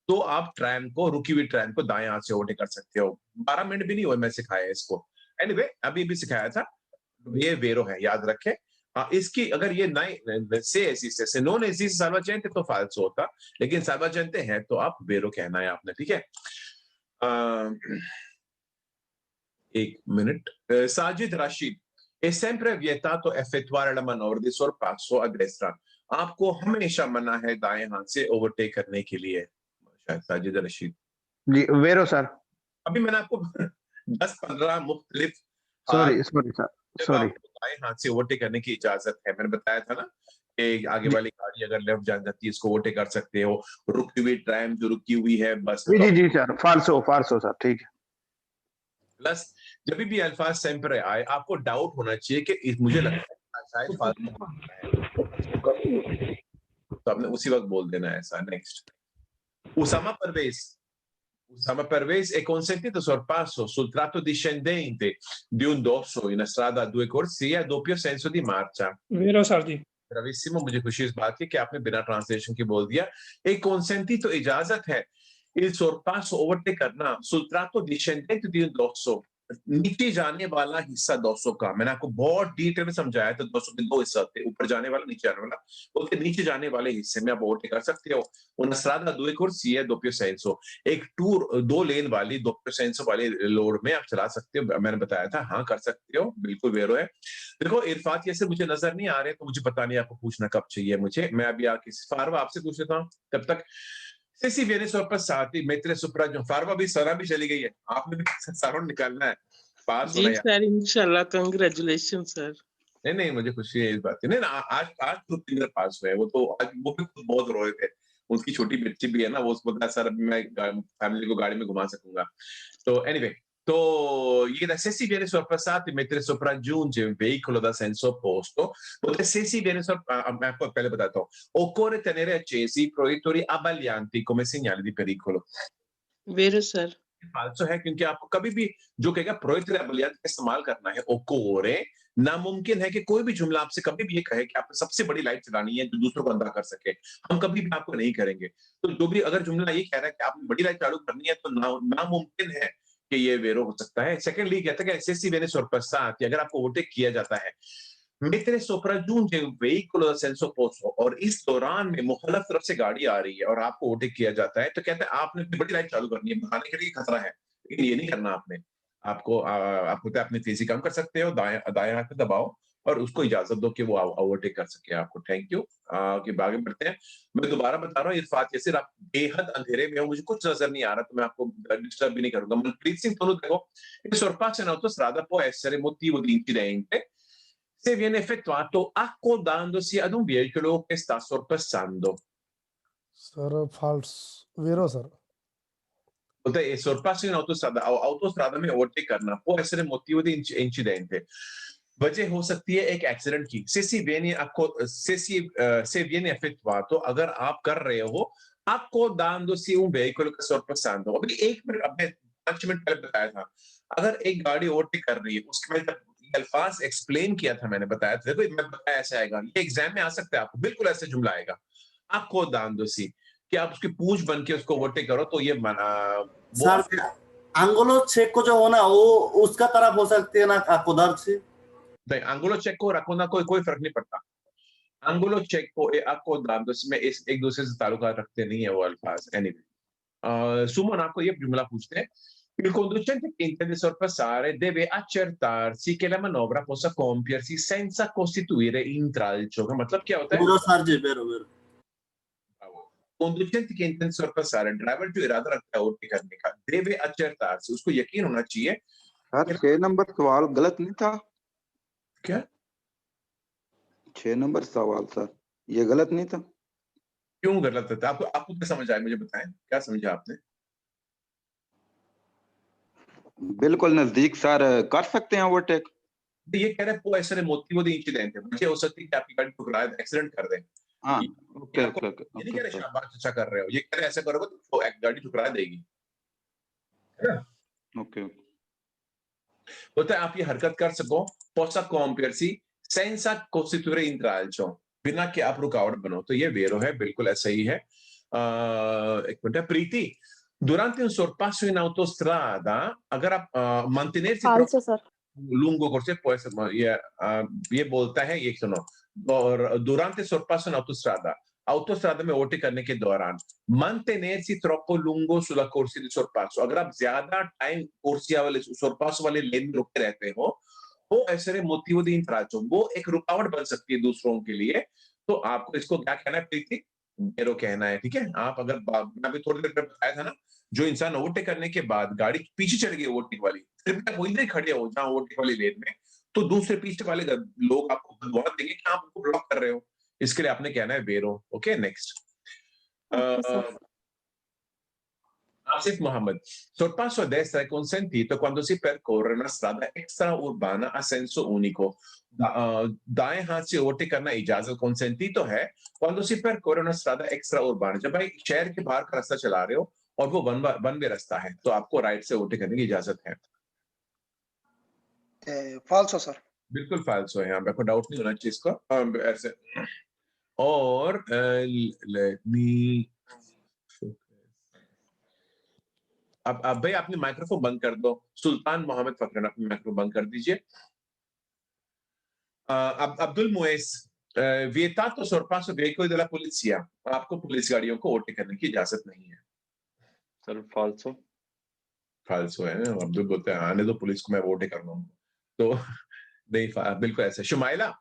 तो आप ट्रैन को रुकी हुई ट्रैन को दाएं हाथ से ओवरटेक कर सकते हो 12 मिनट भी नहीं हुए मैं सिखाया इसको एनीवे अभी भी सिखाया था ये वेरो है याद रखें इसकी अगर ये नए से नॉन एसी से salvagente तो फाल्सो होता लेकिन salvagente है तो आप वेरो कहना है आपने ठीक है एक minute Sajid Rashid è sempre vietato effettuare la manovra di sorpasso a destra आपको हमेशा मना है दाएं हाथ से ओवरटेक करने के लिए शायद साजिद रशीद जी वेरो सर अभी मैंने आपको 10-15 मुख्तलिफ सॉरी सर सॉरी दाएं हाथ से ओवरटेक करने की इजाजत है मैंने बताया था ना कि आगे वाली गाड़ी अगर लेफ्ट जान जाती है इसको ओवरटेक कर सकते हो रुकी हुई ट्रैम जो रुकी हुई है बस जी सर फाल्सो सर ठीक है प्लस जब भी अल्फाज सेम्परे आए आपको डाउट होना चाहिए कि मुझे लगता है शायद फाल्सो तो आपने उसी वक्त बोल देना है ऐसा next Usama Pervez è consentito sorpasso sul tratto discendente di un dosso in una strada a 2 corsie a doppio senso di marcia. Vero sir ji Bravissimo, मुझे खुशी इस बात की कि आपने बिना ट्रांसलेशन के बोल दिया एक consentito इजाजत है il sorpasso overtake करना sul tratto discendente di un dosso नीचे जाने वाला हिस्सा 200 का मैंने आपको बहुत डिटेल में समझाया था 200 के दो हिस्से होते ऊपर जाने वाला नीचे जाने वाला उसके नीचे जाने वाले हिस्से में आप ओवरटेक कर सकते हो una strada a 2 corsie a doppio senso एक टूर 2 लेन वाली doppio senso वाली लोड में आप चला सकते हो मैंने बताया था हाँ कर सकते हो बिल्कुल वेरो है देखो इरफात ये से मुझे नजर नहीं आ रहे तो मुझे पता नहीं आपको पूछना कब चाहिए मुझे मैं अभी आके फारवा आपसे पूछ लेता हूँ तब तक से si viene sorpassati mentre sopra फारवा भी सरा भी चली गई है आपने भी सारों निकालना है पास जी सर इंशाल्लाह कांग्रेचुलेशन सर नहीं मुझे खुशी है इस बात की नहीं ना आज तो तीन पास हुए वो तो आज वो भी खुद बहुत रोए थे उसकी छोटी बच्ची भी है ना वो उसको बोलता है सर अभी मैं फैमिली को गाड़ी में घुमा सकूंगा तो एनीवे तो ये se si viene sorpassati mentre sopraggiunge un veicolo da senso opposto se si viene मैं आपको पहले बताता हूँ occorre tenere accesi i proiettori abbaglianti come segnali di pericolo वेरो सर फाल्सो है क्योंकि आपको कभी भी जो कहेगा प्रोइटरी अबलियात का इस्तेमाल करना है ओकोरे नामुमकिन है कि कोई भी जुमला आपसे कभी भी ये कहे कि आपको सबसे बड़ी लाइट चलानी है जो दूसरों को अंधा कर सके हम कभी भी आपको नहीं करेंगे तो जो भी अगर जुमला ये कह रहा है कि आपने बड़ी लाइट चालू करनी है तो नामुमकिन है कि ये वेरो हो सकता है सेकेंडली कहता है कि एसएससी वेने sorpassati अगर आपको ओवरटेक किया जाता है mentre sopraggiunge un veicolo da senso opposto और इस दौरान में मुखलफ तरफ से गाड़ी आ रही है और आपको ओवरटेक किया जाता है तो कहते हैं आपने बड़ी लाइट चालू करनी है भगाने के लिए खतरा है लेकिन ये नहीं करना आपने आपको अपनी तेजी कम कर सकते हो दाएं हाथ में दबाओ और उसको इजाजत दो कि वो ओवरटेक कर सके आपको थैंक यू कि आगे बढ़ते हैं मैं दोबारा बता रहा हूँ इरफात ये सिर्फ आप बेहद अंधेरे में हो मुझे कुछ नजर नहीं आ रहा तो मैं आपको डिस्टर्ब भी नहीं करूंगा मनप्रीत सिंह दोनों देखो il sorpasso in autostrada può essere motivo di incidente se viene effettuato accodandosi ad un veicolo che sta sorpassando sir false वेरो सर बोलते हैं sorpasso in autostrada में ओवरटेक करना può essere motivo di incidente वजह हो सकती है एक एक्सीडेंट की se viene effettuato अगर आप कर रहे हो accodandosi un veicolo che sta sorpassando अभी 1 मिनट अब मैं 5 मिनट पहले बताया था अगर एक गाड़ी ओवरटेक कर रही है उसके बाद अल्फाज एक्सप्लेन किया था मैंने बताया था देखो मैं बताया ऐसे आएगा ये एग्जाम में आ सकता है आपको बिल्कुल ऐसे जुमला आएगा accodandosi कि आप उसकी पूंछ बन के उसको ओवरटेक करो तो ये सर अंगुलो चेक को जो होना वो उसका तरफ हो सकती है ना उधर से नहीं अंगुलो चेक को रखो ना कोई फर्क नहीं पड़ता अंगुलो चेक को accodandosi में एक दूसरे से ताल्लुकात रखते नहीं है वो अल्फाज एनीवे सुमन आपको ये जुमला पूछते हैं Il conducente che intende sorpassare deve accertarsi che la manovra possa compiersi senza costituire intralcio. का मतलब क्या होता है? वेरो सर जी वेरो Conducente che intende sorpassare driver जो इरादा रखता है ओवरटेक करने का deve accertarsi उसको यकीन होना चाहिए सर 6 नंबर सवाल गलत नहीं था क्या 6 नंबर सवाल सर ये गलत नहीं था क्यों गलत था आपको क्या समझ आया मुझे बताएं क्या समझा आपने बिल्कुल नजदीक सर कर सकते हैं ओवरटेक ये कह रहे हैं può essere motivo di incidente मुझे हो सकती है कि आपकी गाड़ी ठुकराए एक्सीडेंट कर दे हाँ ये ओके आपको ओके ये नहीं ओके कह रहे सर शाबाश अच्छा कर रहे हो, ये कह रहे ऐसा करोगे तो गाड़ी ठुकरा देगी, है ना? ओके Poiché आपकी हरकत कर सको, possa compiersi senza costituire intralcio, बिना कि आप रुकावट बनो, तो ये वेरो है, बिल्कुल ऐसा ही है। एक मिनट है, प्रीति, durante un sorpasso in autostrada, अगर आप mantenersi Falso, sir. lungo corsia può essere, ये बोलता है, ये सुनो, और durante il sorpasso in autostrada, autostrada में ओवरटेक करने के दौरान mantenersi troppo lungo sulla corsia di sorpasso, अगर आप ज्यादा टाइम corsia वाले sorpasso वाले लेन में रुके रहते हो, वो essere motivo di intralcio, वो एक रुकावट बन सकती है दूसरों के लिए, तो आपको इसको क्या कहना है प्रीति? वेरो कहना है, ठीक है? आप अगर मैं अभी थोड़ी देर पहले बताया था ना, जो इंसान ओवरटेक करने के बाद गाड़ी पीछे चढ़ गई ओवरटेक वाली, फिर भी आप वहीं पे खड़े हो जहां ओवरटेक वाली लेन में, तो दूसरे पीछे वाले लोग आपको बदवान देंगे कि आप उनको ब्लॉक कर रहे हो, इसके लिए आपने कहना है वेरो। Okay, next. Okay, sir. Asif Mohammed, sorpasso a destra è consentito quando si percorre una strada extraurbana a senso unico. दाएं हाथ से ओवरटेक करना इजाजत consentito है quando si percorre una strada extraurbana, जब भाई शहर के बाहर का रास्ता चला रहे हो और वो वन वे रास्ता है, तो आपको राइट से ओवरटेक करने की इजाजत है। फाल्सो सर। बिल्कुल फाल्सो है, यहाँ पे कोई डाउट नहीं होना चाहिए इसका, ऐसे। और लेट मी, अब भाई आपने माइक्रोफोन बंद कर दो, सुल्तान मोहम्मद फकरन अपनी माइक्रोफोन बंद कर दीजिए। अब्दुल मुएस, vietato sorpasso veicoli della polizia, आपको पुलिस गाड़ियों को ओवरटेक करने की इजाजत नहीं है। सर फाल्सो। फाल्सो है, अब्दुल बोलते हैं आने दो पुलिस को, मैं ओवरटेक कर लूंगा, तो नहीं, बिल्कुल ऐसे। Shumaila,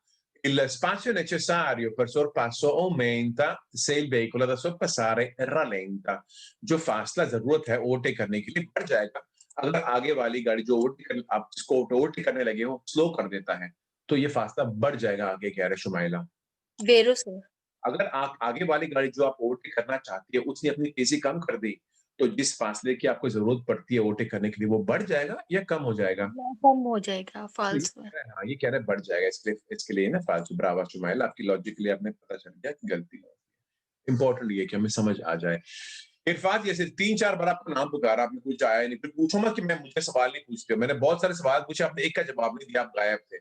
il spazio necessario per sorpasso aumenta se il veicolo da sorpassare rallenta, जो फासला जरूरत है ओवरटेक करने के लिए बढ़ जाएगा अगर आगे वाली गाड़ी जो आप जिसको ओवरटेक करने लगे हो स्लो कर देता है, तो ये फासला बढ़ जाएगा आगे, कह रहे शुमाइला। Vero, sir. अगर आप आगे वाली गाड़ी जो आप ओवरटेक करना चाहती है उसने अपनी तेजी कम कर दी, तो जिस फासले की आपको जरूरत पड़ती है ओवरटेक करने के लिए वो बढ़ जाएगा या कम हो जाएगा? कम हो जाएगा, फाल्सो है। हाँ, ये कह रहे हैं बढ़ जाएगा, इसके लिए ना फालतू। ब्रावा शुमाइल, आपकी लॉजिक के लिए आपने पता चल गया कि गलती है। इंपॉर्टेंट ये कि हमें समझ आ जाए। इरफान, ये सिर्फ 3-4 बार आपका नाम पुकारा, आपने कुछ आया नहीं, फिर पूछो मत कि मैं मुझे सवाल नहीं पूछते हो, मैंने बहुत सारे सवाल पूछे, आपने एक का जवाब नहीं दिया, आप गायब थे।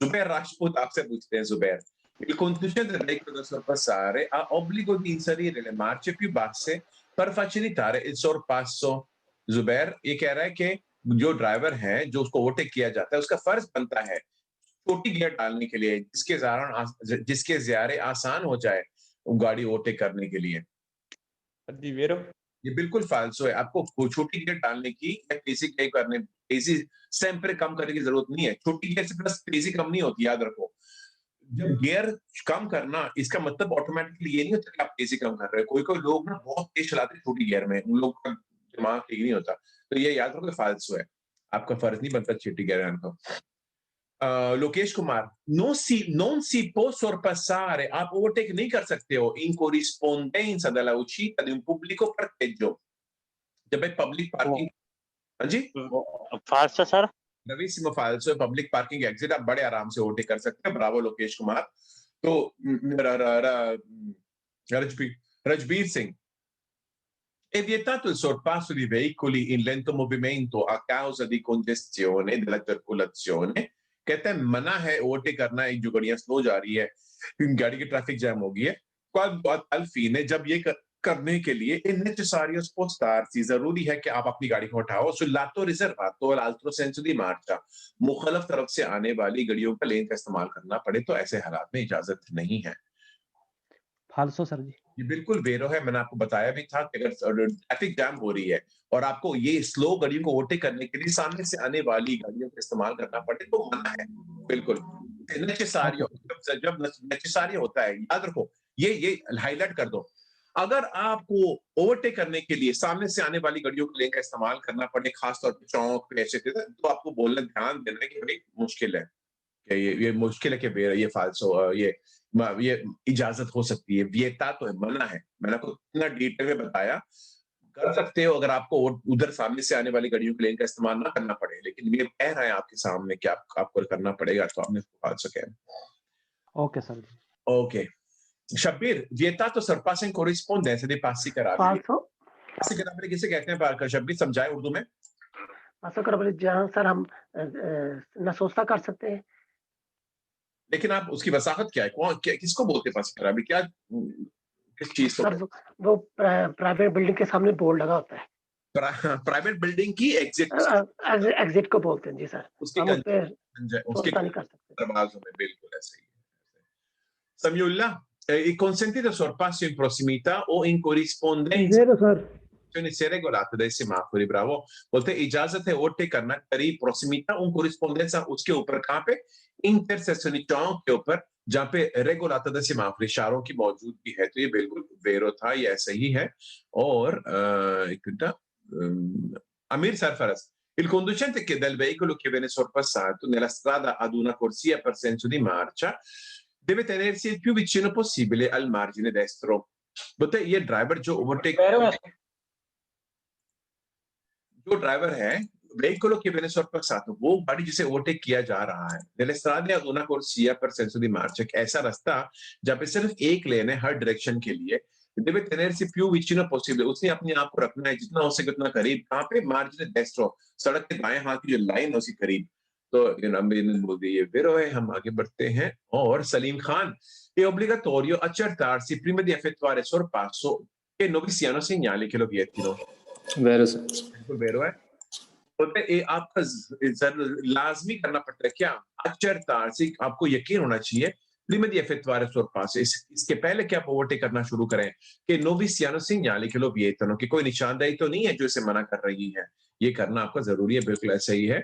जुबैर राजपूत आपसे पूछते हैं, Zubair, il conducente del veicolo da sorpassare ha obbligo di inserire le marce più basse per facilitare il sorpasso। Zubair ये कह रहा है कि जो ड्राइवर है जो उसको ओवरटेक किया जाता है उसका फर्ज बनता है छोटी गियर डालने के लिए, जिसके ज़रिए आसान हो जाए गाड़ी ओवरटेक करने के लिए। जी वेरो। ये बिल्कुल फाल्सो है, आपको छोटी गियर डालने की या तेजी sempre कम करने की जरूरत नहीं है, छोटी गियर से प्लस तेजी कम नहीं होती, याद रखो। जब गियर कम करना इसका मतलब ऑटोमेटिकली ये नहीं होता कि आप तेजी कम कर रहे हो, कोई लोग ना बहुत तेज चलाते हैं छोटी गियर में, उन लोग का दिमाग ठीक नहीं होता, तो ये याद रखो फाल्सो है, आपका फर्ज नहीं बनता छोटी गियर को। Lokesh Kumar, non si può sorpassare, आप ओवरटेक नहीं कर सकते हो in corrispondenza della uscita di un pubblico parcheggio, जब एक पब्लिक पार्किंग। हाँ जी, फाल्सो सर। ब्रावीसिमो, फाल्सो है, पब्लिक पार्किंग एग्जिट आप बड़े आराम से ओवरटेक कर सकते हैं। ब्रावो लोकेश कुमार। तो Rajbir Singh, è vietato il sorpasso di veicoli in lento movimento a causa di congestione della circolazione, कहते हैं मना है ओवरटेक करना एक जो गाड़ियां स्लो जा रही है, गाड़ी की ट्रैफिक जैम हो गई है, alfine जब ये करने के लिए è necessario spostarsi, जरूरी है कि आप अपनी गाड़ी को हटाओ sul lato riservato all'altro senso di marcia, मुखालिफ तरफ से आने वाली गाड़ियों का लेन का इस्तेमाल करना पड़े, तो ऐसे हालात में इजाजत नहीं है। फाल्सो सर जी। ये बिल्कुल वेरो है, मैंने आपको बताया भी था कि अगर ट्रैफिक जैम हो रही है और आपको ये स्लो गाड़ियों को ओवरटेक करने के लिए सामने से आने वाली गाड़ियों का इस्तेमाल करना पड़े तो मना है, बिल्कुल नेसेसरी। जब नेसेसरी होता है, याद रखो, ये हाईलाइट कर दो, अगर आपको ओवरटेक करने के लिए सामने से आने वाली गाड़ियों के लेन का इस्तेमाल करना पड़े, खासतौर पर चौक पे ऐसे, तो आपको बोलना ध्यान देना है कि भाई मुश्किल है, ये मुश्किल है कि ये फाल्सो, ये इजाजत हो सकती है, वियता तो है, मना है, मैंने आपको इतना डिटेल में बताया। कर सकते हो अगर आपको उधर सामने से आने वाली गाड़ियों के लेन का इस्तेमाल ना करना पड़े, लेकिन ये कह रहा है आपके सामने कि आपको करना पड़ेगा, तो आपने फाल्सो कह। Okay sir. Okay, Shabbir, vietato sorpasso in corrispondenza dei passi carabili. फाल्सो passi carabili किसे कहते हैं पार शब्बीर समझाए उर्दू में? फाल्सो करबली जहाँ सर हम नसोस्ता कर सकते हैं। लेकिन आप उसकी वसाहत क्या है? किसको बोलते हैं पासी कराबी? क्या किस चीज को? सर वो प्राइवेट बिल्डिंग के सामने बोर्ड लगा होता है। प्राइवेट बिल्डिंग की एग्जिट एग्जिट को बोलते हैं जी सर। उसके हम उस पे उसके नहीं कर सकते। दरवाजों में बिल्कुल ऐसे ही है। Samiullah, il consentito sorpasso in prossimità o in corrispondenza Vero sir. se regolate dai semafori, bravo. बोलते इजाजत है ओवरटेक करना करीब prossimità un corrispondenza उसके ऊपर कहाँ पे? इंटरसेक्शनल चौक के ऊपर जहाँ पे रेगुलाता द सेमाफोर इशारों की मौजूदगी है। तो ये बिल्कुल वेरो था, ये ऐसा ही है। और Amir Sarfaraz, il conducente che del veicolo che viene sorpassato nella strada ad una corsia per senso di marcia deve tenersi il più vicino possibile al margine destro. बोलते ये ड्राइवर जो ओवरटेक जो ड्राइवर है veicolo che viene sorpassato, वो गाड़ी जिसे overtake किया जा रहा है, nelle strade ad una corsia per senso di marcia, एक ऐसा रास्ता जहाँ पे सिर्फ एक लेन है हर डायरेक्शन के लिए, deve tenersi più vicino possibile, उसने अपने आप को रखना है जितना हो सके उतना करीब, कहाँ पे? margine destro, सड़क के दाएं हाथ की जो लाइन है उसके करीब। तो बोल दिए वेरो है। हम आगे बढ़ते हैं। और Salim Khan, è obbligatorio accertarsi prima di effettuare sorpasso che non vi siano segnali che lo vietino. Vero sir. बिल्कुल वेरो है। बोलते ये आपका लाजमी करना पड़ता है क्या? accertarsi, आपको यकीन होना चाहिए prima di effettuare sorpasso, इसके पहले कि आप ओवरटेक करना शुरू करें कि non vi siano segnali che lo vietano, कि कोई निशानदेही तो नहीं है जो इसे मना कर रही है। ये करना आपका जरूरी है, बिल्कुल ऐसा ही है।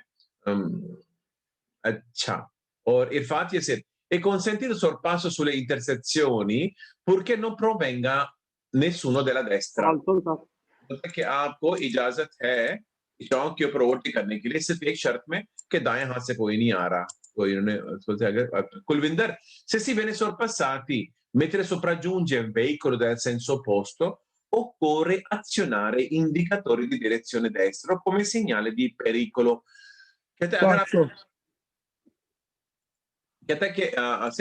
अच्छा, और Irfat Yasir, è consentito sorpasso sulle intersezioni purché non provenga nessuno della destra। मतलब कि आपको इजाजत है चौक के ऊपर ओवरटेक करने के लिए सिर्फ एक शर्त में कि दाएं हाथ से कोई नहीं आ रहा। कोई उन्होंने अगर Kulwinder, se si viene sorpassati mentre sopraggiunge un veicolo del senso opposto occorre azionare indicatori di direzione destra come segnale di pericolo। कहते हैं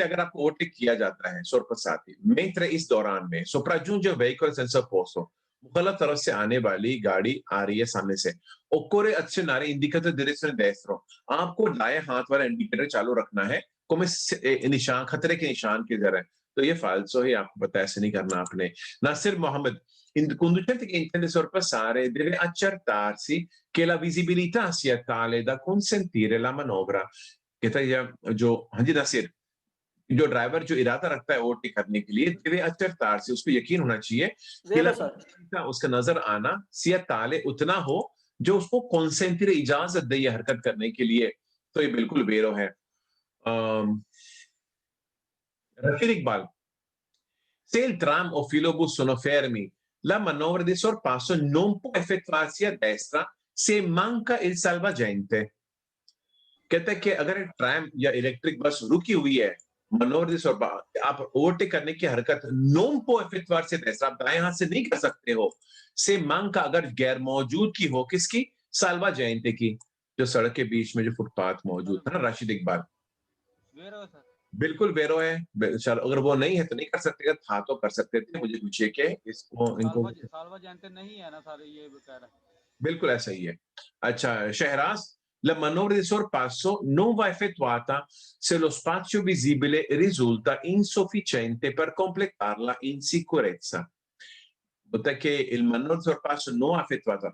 अगर आपको ओवरटेक किया जाता है sorpassati mentre इस दौरान में sopraggiunge un veicolo del senso opposto, मुखल्लफ तरफ से आने वाली गाड़ी आ रही है सामने से, occorre azionare indicator direzione destro, आपको दाएं हाथ वाला इंडिकेटर चालू रखना है come निशान, खतरे के निशान की तरह। तो ये फाल्सो है, आपको पता है ऐसे नहीं करना आपने। Nasir Mohammad, il conducente che intende sorpassare deve accertarsi che la visibilità sia tale da consentire la manovra। कहता है जो, हाँ जी नासिर, जो ड्राइवर जो इरादा रखता है ओवरटेक करने के लिए deve accertarsi, उसको यकीन होना चाहिए कि उसका नजर आना sia tale, उतना हो जो उसको consentire, इजाजत दे ये हरकत करने के लिए। तो ये बिल्कुल वेरो है। Rashid Iqbal, se il tram o filobus sono fermi la manovra di sorpasso non può effettuarsi a destra se manca il salvagente। कहता है कि अगर ट्रैम या इलेक्ट्रिक बस रुकी हुई है, मनोवर di sorpasso, आप ओवरटेक करने की हरकत non può effettuarsi a destra, आप दाएं हाथ से नहीं कर सकते हो। से manca, अगर गैर मौजूद की हो, किसकी? salvagente की, जो सड़क के बीच में जो फुटपाथ मौजूद है ना। राशिद इकबाल, बिल्कुल वेरो है। अगर वो नहीं है तो नहीं कर सकते, था तो कर सकते थे। मुझे पूछिए कि इसको इनको नहीं है ना सारे, ये कह रहा है। बिल्कुल ऐसा ही है। अच्छा, Shahraj, la manovra di sorpasso non va effettuata se lo spazio visibile risulta insufficiente per completarla in sicurezza। बोलता है कि il manovra di sorpasso non effettuata,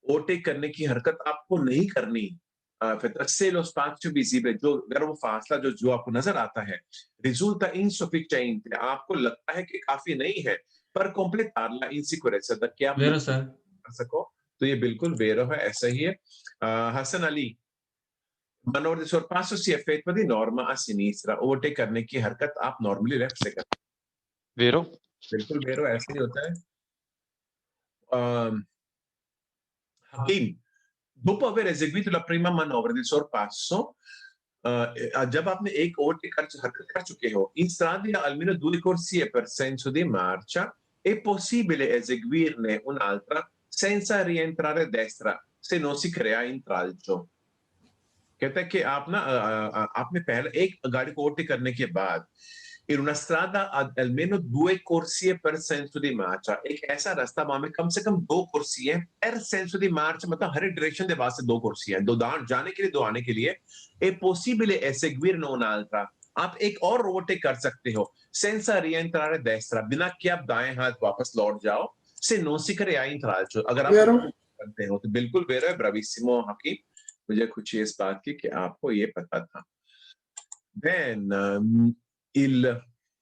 overtake करने की हरकत आपको नहीं करनी se lo spazio visibile, जो अगर वो फासला जो आपको नजर आता है, risulta insufficiente, आपको लगता है कि काफी नहीं है, per completarla in sicurezza, ताकि आप कर सको। तो ये बिल्कुल वेरो है, ऐसा ही है। Hasan Ali, manovra di sorpasso si effettua di norma a sinistra, overtake करने की हरकत आप नॉर्मली लेफ्ट से करते हैं। वेरो, बिल्कुल वेरो, ऐसे ही होता है। हकीम, dopo aver eseguito la prima manovra di sorpasso, जब आपने एक ओवरटेक हरकत कर चुके हो, in strada almeno 2 corsie per senso di marcia è possibile eseguirne un'altra senza rientrare a destra se non si crea intralcio। कहता है कि आप ना आपने पहले एक गाड़ी को ओवरटेक करने के बाद in una strada ad almeno 2 corsie per senso di marcia, एक ऐसा रास्ता वहां में कम से कम 2 corsie per senso di marcia, मतलब हर एक डायरेक्शन के वास्ते 2 corsie हैं, 2 जाने के लिए 2 आने के लिए. È possibile eseguirne un'altra. आप एक और ओवरटेक कर सकते हो senza rientrare a destra, बिना कि आप दाएं हाथ वापस लौट जाओ, se non si crea intralcio. अगर आप करते हो तो बिल्कुल वेरो है. ब्राविसिमो हकीम, मुझे खुशी है इस बात की कि आपको ये पता था. Then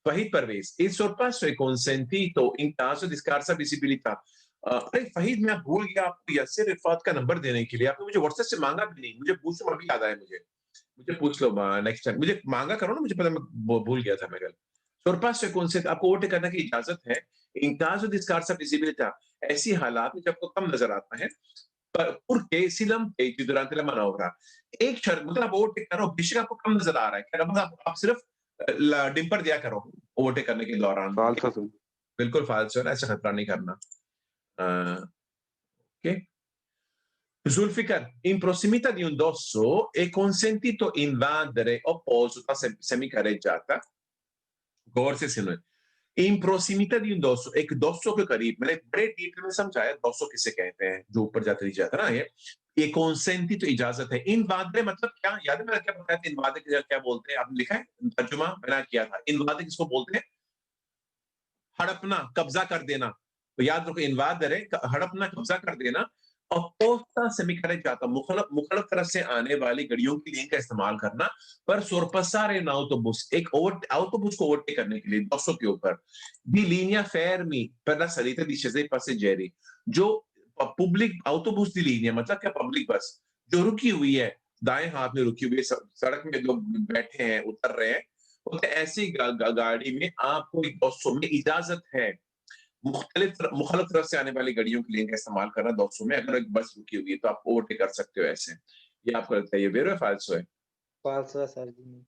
Fahid Parvez, il sorpasso è consentito in caso di scarsa visibilità. अरे फहीद, मैं भूल गया आपको यासिर इरफात का नंबर देने के लिए. आपने मुझे व्हाट्सएप से मांगा भी नहीं. मुझे पूछ लो, अभी याद आया मुझे पूछ लो नेक्स्ट टाइम. मुझे मांगा करो ना, मुझे पता, मैं भूल गया था. मैं कल sorpasso è consentito, आपको ओवरटेक करने की इजाजत है in caso di scarsa visibilità, ऐसी हालात में जब आपको कम नजर आता है. Purché si lampeggi durante la manovra. एक शर्त, मतलब आप ओवरटेक करो, बेशक आपको कम नजर आ रहा है, क्या मतलब आप सिर्फ डिम्पर दिया करो ओवरटेक करने के दौरान. बिल्कुल फाल्सो है, ऐसा खतरा नहीं करना. Okay. Zulfikar, in prossimità di un dosso è consentito invadere opposta semicareggiata. गौर से सुनो. In prossimità di un dosso, एक दोसो के करीब, मैंने बड़े डीप में समझाया दोसो किसे कहते हैं, जो ऊपर जाते नहीं जाता ना. ये consentito इजाजत है. invadere मतलब क्या, याद है मैंने क्या बताया था? invadere क्या बोलते हैं, आपने लिखा है तर्जुमा मैंने किया था. invadere किसको बोलते हैं? हड़पना, कब्जा कर देना. तो याद रखो, invadere हड़पना, कब्जा कर देना. opposta semicareggiata, मुखलफ तरफ से आने वाली गाड़ियों की लेन का इस्तेमाल करना. पर sorpassare un autobus, एक autobus को ओवरटेक करने के लिए 200 के ऊपर, di linea fermi per la salita e discesa dei passeggeri, जो पब्लिक autobus di linea मतलब क्या, पब्लिक बस जो रुकी हुई है, दाएं हाथ में रुकी हुई है, सड़क में लोग बैठे हैं, उतर रहे हैं, तो ऐसी गाड़ी में आपको 200 में इजाजत है मुखलिफ तरफ से आने वाली गाड़ियों की लेन का इस्तेमाल करना. 200 में अगर एक बस रुकी हुई है तो आप ओवरटेक कर सकते हो ऐसे. ये आपको लगता है ये वेरो है फाल्सो है? फाल्सो है सर जी.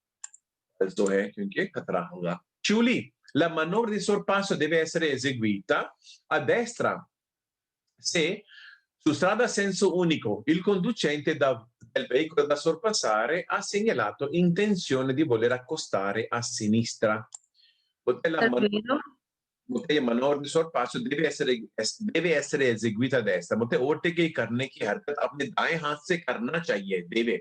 फाल्सो है क्योंकि खतरा होगा. Ciuli, la manovra di sorpasso deve essere eseguita a destra se su strada a senso unico il conducente del veicolo da sorpassare ha segnalato intenzione di voler accostare a sinistra. मतलब manovra di sorpasso deve essere eseguita a destra, मतलब overtake करने की हरकत अपने दाएं हाथ से करना चाहिए. deve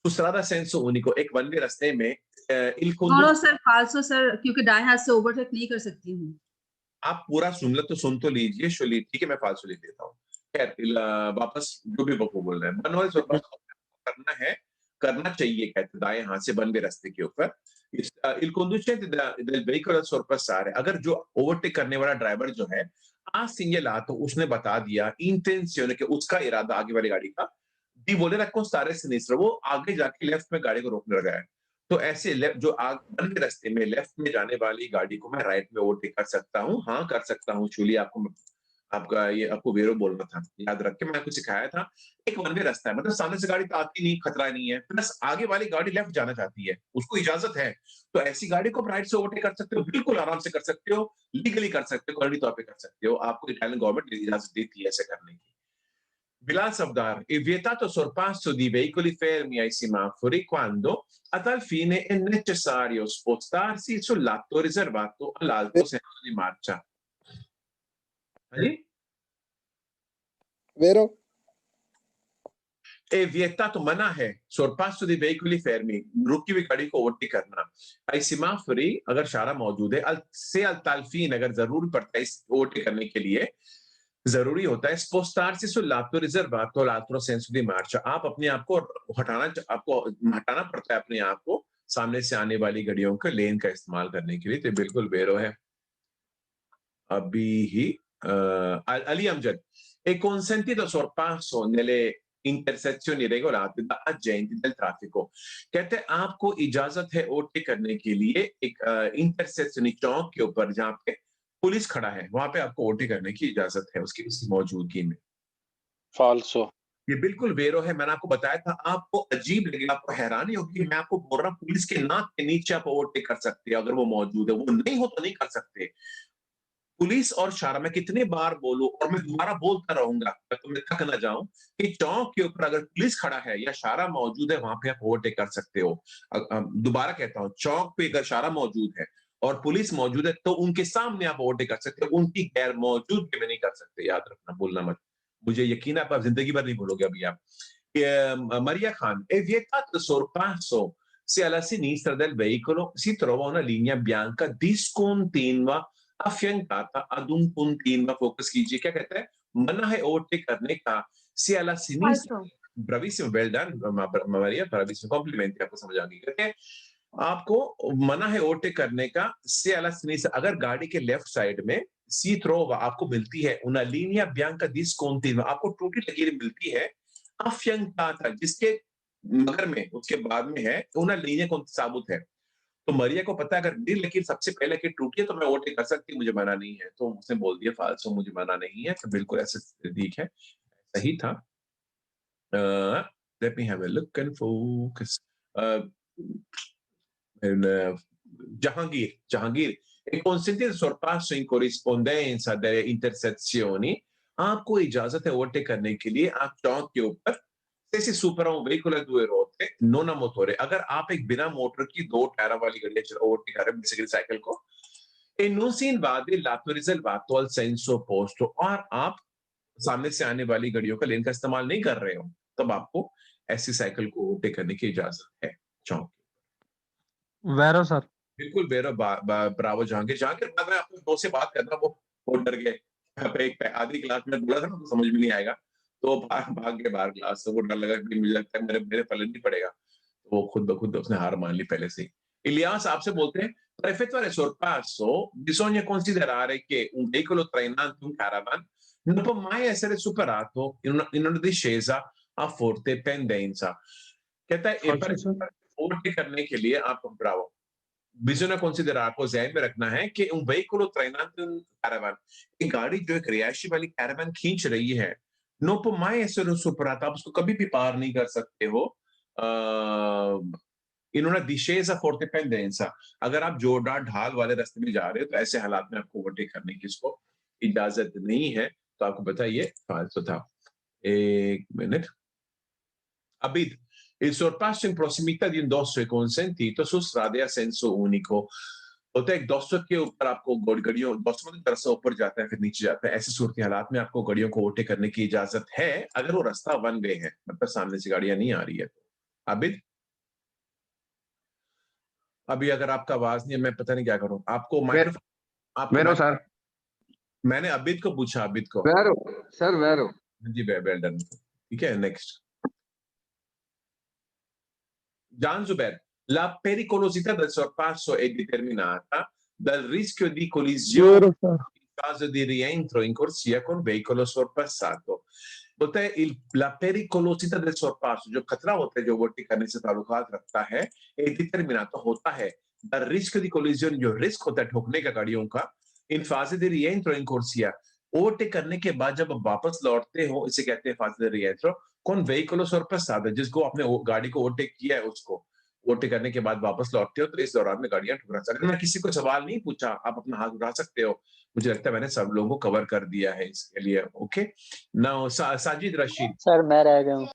su strada a senso unico, एक वन वे रास्ते में सर फाल्सो सर, क्योंकि दाएं हाथ से ओवरटेक नहीं कर सकती हूँ. आप पूरा सुन लो तो सुन तो लीजिए शुली, ठीक है, मैं फाल्सो लिख देता हूँ. खैर वापस जो भी बको बोल रहे हैं, manovra di sorpasso करना चाहिए कहते दाएं हाथ से वन वे रास्ते के ऊपर. il conducente del veicolo da sorpassare, अगर जो ओवरटेक करने वाला ड्राइवर जो है ha segnalato, उसने बता दिया intenzione कि उसका इरादा आगे वाली गाड़ी का di voler accostare a sinistra, वो आगे जाके लेफ्ट में गाड़ी को रोकने लगा है. तो ऐसे जो वन वे रास्ते में लेफ्ट में जाने वाली गाड़ी को मैं राइट में ओवरटेक कर सकता हूँ. हाँ कर सकता हूँ. चूली आपको वेरो बोलना था, याद रख के मैंने आपको सिखाया था. एक वन वे रास्ता है, मतलब सामने से गाड़ी तो आती नहीं, खतरा नहीं है, प्लस आगे वाली गाड़ी लेफ्ट जाना चाहती है, उसको इजाजत है, तो ऐसी गाड़ी को राइट से ओवरटेक कर सकते हो. बिल्कुल आराम से कर सकते हो, लीगली कर सकते हो, कानूनी तौर पे कर सकते हो. आपको इटालियन गवर्नमेंट इजाजत देती है ऐसे करने की. Bilal Savdar, è vietato sorpasso di veicoli fermi ai semafori quando a tal fine è necessario spostarsi sul lato riservato all'altro senso di marcia. Vero? È vietato, मना है sorpasso di veicoli fermi, रुकी हुई गाड़ी को ओवरटेक करना. ai semafori, अगर इशारा मौजूद है, से al tal fine, अगर जरूर पड़ता है ओवरटेक करने के लिए, जरूरी होता है spostarsi sul lato riservato all'altro senso di marcia. आप अपने आप को हटाना पड़ता है अपने आप को सामने से आने वाली गाड़ियों के लेन का इस्तेमाल करने के लिए. तो बिल्कुल बेरो है. अभी ही Ali Amjad, è consentito sorpasso nelle intersezioni regolate da agenti del traffico. कहते हैं आपको इजाजत है ओवरटेक करने के लिए एक इंटरसेक्शन चौक के ऊपर जहां पे पुलिस खड़ा है, वहां पे आपको ओवरटेक करने की इजाजत है उसकी मौजूदगी में. फाल्सो. ये बिल्कुल वेरो है. मैंने आपको बताया था, आपको अजीब लगेगा, आपको हैरानी होगी. मैं आपको बोल रहा हूँ पुलिस के नाक के नीचे आप ओवरटेक कर सकते हैं अगर वो मौजूद है. वो नहीं हो तो नहीं कर सकते. पुलिस और शारा, मैं कितने बार बोलूं और मैं दोबारा बोलता रहूंगा तो मैं थक ना जाऊं कि चौक के ऊपर अगर पुलिस खड़ा है या शारा मौजूद है, वहां पे आप ओवरटेक कर सकते हो। दोबारा कहता हूं, चौक पे अगर शारा मौजूद है और पुलिस मौजूद है तो उनके सामने आप ओवरटेक कर सकते हो, उनकी गैर मौजूदगी में नहीं कर सकते। याद रखना, भूलना मत, मुझे यकीन है आप जिंदगी भर नहीं भूलोगे अभी आप। Maria Khan, è vietato il sorpasso se alla sinistra del veicolo si trova una linea bianca discontinua affiancata ad un puntin। Focus कीजिए, क्या कहता है? मना है ओवरटेक करने का से alla sinistra। ब्रावीसियो, वेल डन मारिया, ब्रावीसियो, कॉम्प्लीमेंट, आपको समझ आ गई। कहते हैं आपको मना है ओवरटेक करने का से alla sinistra, अगर गाड़ी के लेफ्ट साइड में सी ट्रोवा आपको मिलती है una linea bianca discontinua, आपको टूटी लकीर मिलती है affiancata, जिसके मगर में उसके बाद में है una linea कौन साबुत है। तो मरिया को पता है अगर मेरी लकीर सबसे पहले लकीर टूटी है तो मैं ओवरटेक कर सकती हूँ, मुझे मना नहीं है। तो उसने बोल दिया फाल्सो, मुझे मना नहीं है। तो बिल्कुल ऐसे ठीक है, सही था। Let me have a look and focus. Jahangir e consentire il sorpasso in corrispondenza delle intersezioni, आपको इजाजत है ओवरटेक करने के लिए आप चौक के ऊपर से supera un veicolo a due ruote non a motore। अगर आप एक बिना मोटर की दो टायरों वाली गाड़ी ओवरटेक कर रहे हैं, बेसिकली साइकिल को, e non si invade lato riservato al senso opposto, और आप सामने से आने वाली गाड़ियों का लेन का इस्तेमाल नहीं कर रहे हो, तब आपको ऐसी साइकिल को ओवरटेक करने की इजाजत है चौक। वेरो सर। बिल्कुल वेरो, ब्रावो जहांगीर। बाद में आपको दो से बात करना, वो डर गए। एक आधी क्लास में बोला था ना, तो समझ में नहीं आएगा, तो भाग के बाहर क्लास से। वो डर लगा कि मुझे लगता है मेरे पल्ले नहीं पड़ेगा, तो वो खुद ब खुद उसने हार मान ली पहले से ही। इलियास आपसे बोलते हैं, per effettuare sorpasso bisogna considerare che un veicolo trainante, un caravan, non può mai essere superato in una discesa a forte pendenza। कहता है पर ओवरटेक करने के लिए आपको, ब्रावो, bisogna considerare, आपको ध्यान में रखना है कि un veicolo trainante, un caravan, एक गाड़ी जो एक रिहायशी वाली कैरावान खींच रही है, non può mai essere superato, आप उसको कभी भी पार नहीं कर सकते हो in una discesa forte pendenza। अगर आप जोरदार ढाल वाले रास्ते में जा रहे हो तो ऐसे हालात में आपको ओवरटेक करने की इसको इजाजत नहीं है। तो आपको बताइए फाल्सो था। एक minute. Abid, il sorpasso in prossimità di un dosso è consentito su strade a senso unico। होता है एक दोस्तों के ऊपर आपको गाड़ियों, दोस्तों की तरफ से ऊपर जाता है फिर नीचे जाता है, ऐसी सूरत हालात में आपको गाड़ियों को ओवरटेक करने की इजाजत है अगर वो रास्ता वन वे है, मतलब सामने से गाड़ियां नहीं आ रही है। आबिद, अभी अगर आपका आवाज नहीं है, मैं पता नहीं क्या करूं। आपको माइक्रोफोन सर, मैंने अबिद को पूछा, अबिद को सर वेरो जी, वेल डन, ठीक है। Next, Gian Zuber, la pericolosità del sorpasso è determinata dal rischio di collisione in caso di rientro in corsia con veicolo sorpassato। बोलता है la pericolosità del sorpasso, जो खतरा होता है जो ओवरटेक करने से ताल्लुकात रखता है, è determinato होता है dal rischio di collisione, जो रिस्क होता है ठोकने का गाड़ियों का, in fase di rientro in corsia, overtake करने के बाद जब वापस लौटते हो, इसे कहते हैं fase di rientro con veicolo sorpassato, जिसको आपने गाड़ी को ओवरटेक किया है उसको ओवरटेक करने के बाद वापस लौटते हो, तो इस दौरान में गाड़ियां ठुकरा सकती। अगर मैं किसी को सवाल नहीं पूछा, आप अपना हाथ उठा सकते हो। मुझे लगता है मैंने सब लोगों को कवर कर दिया है इसके लिए। Okay, now Sajid Rashid. Sir मैं रह गया हूँ।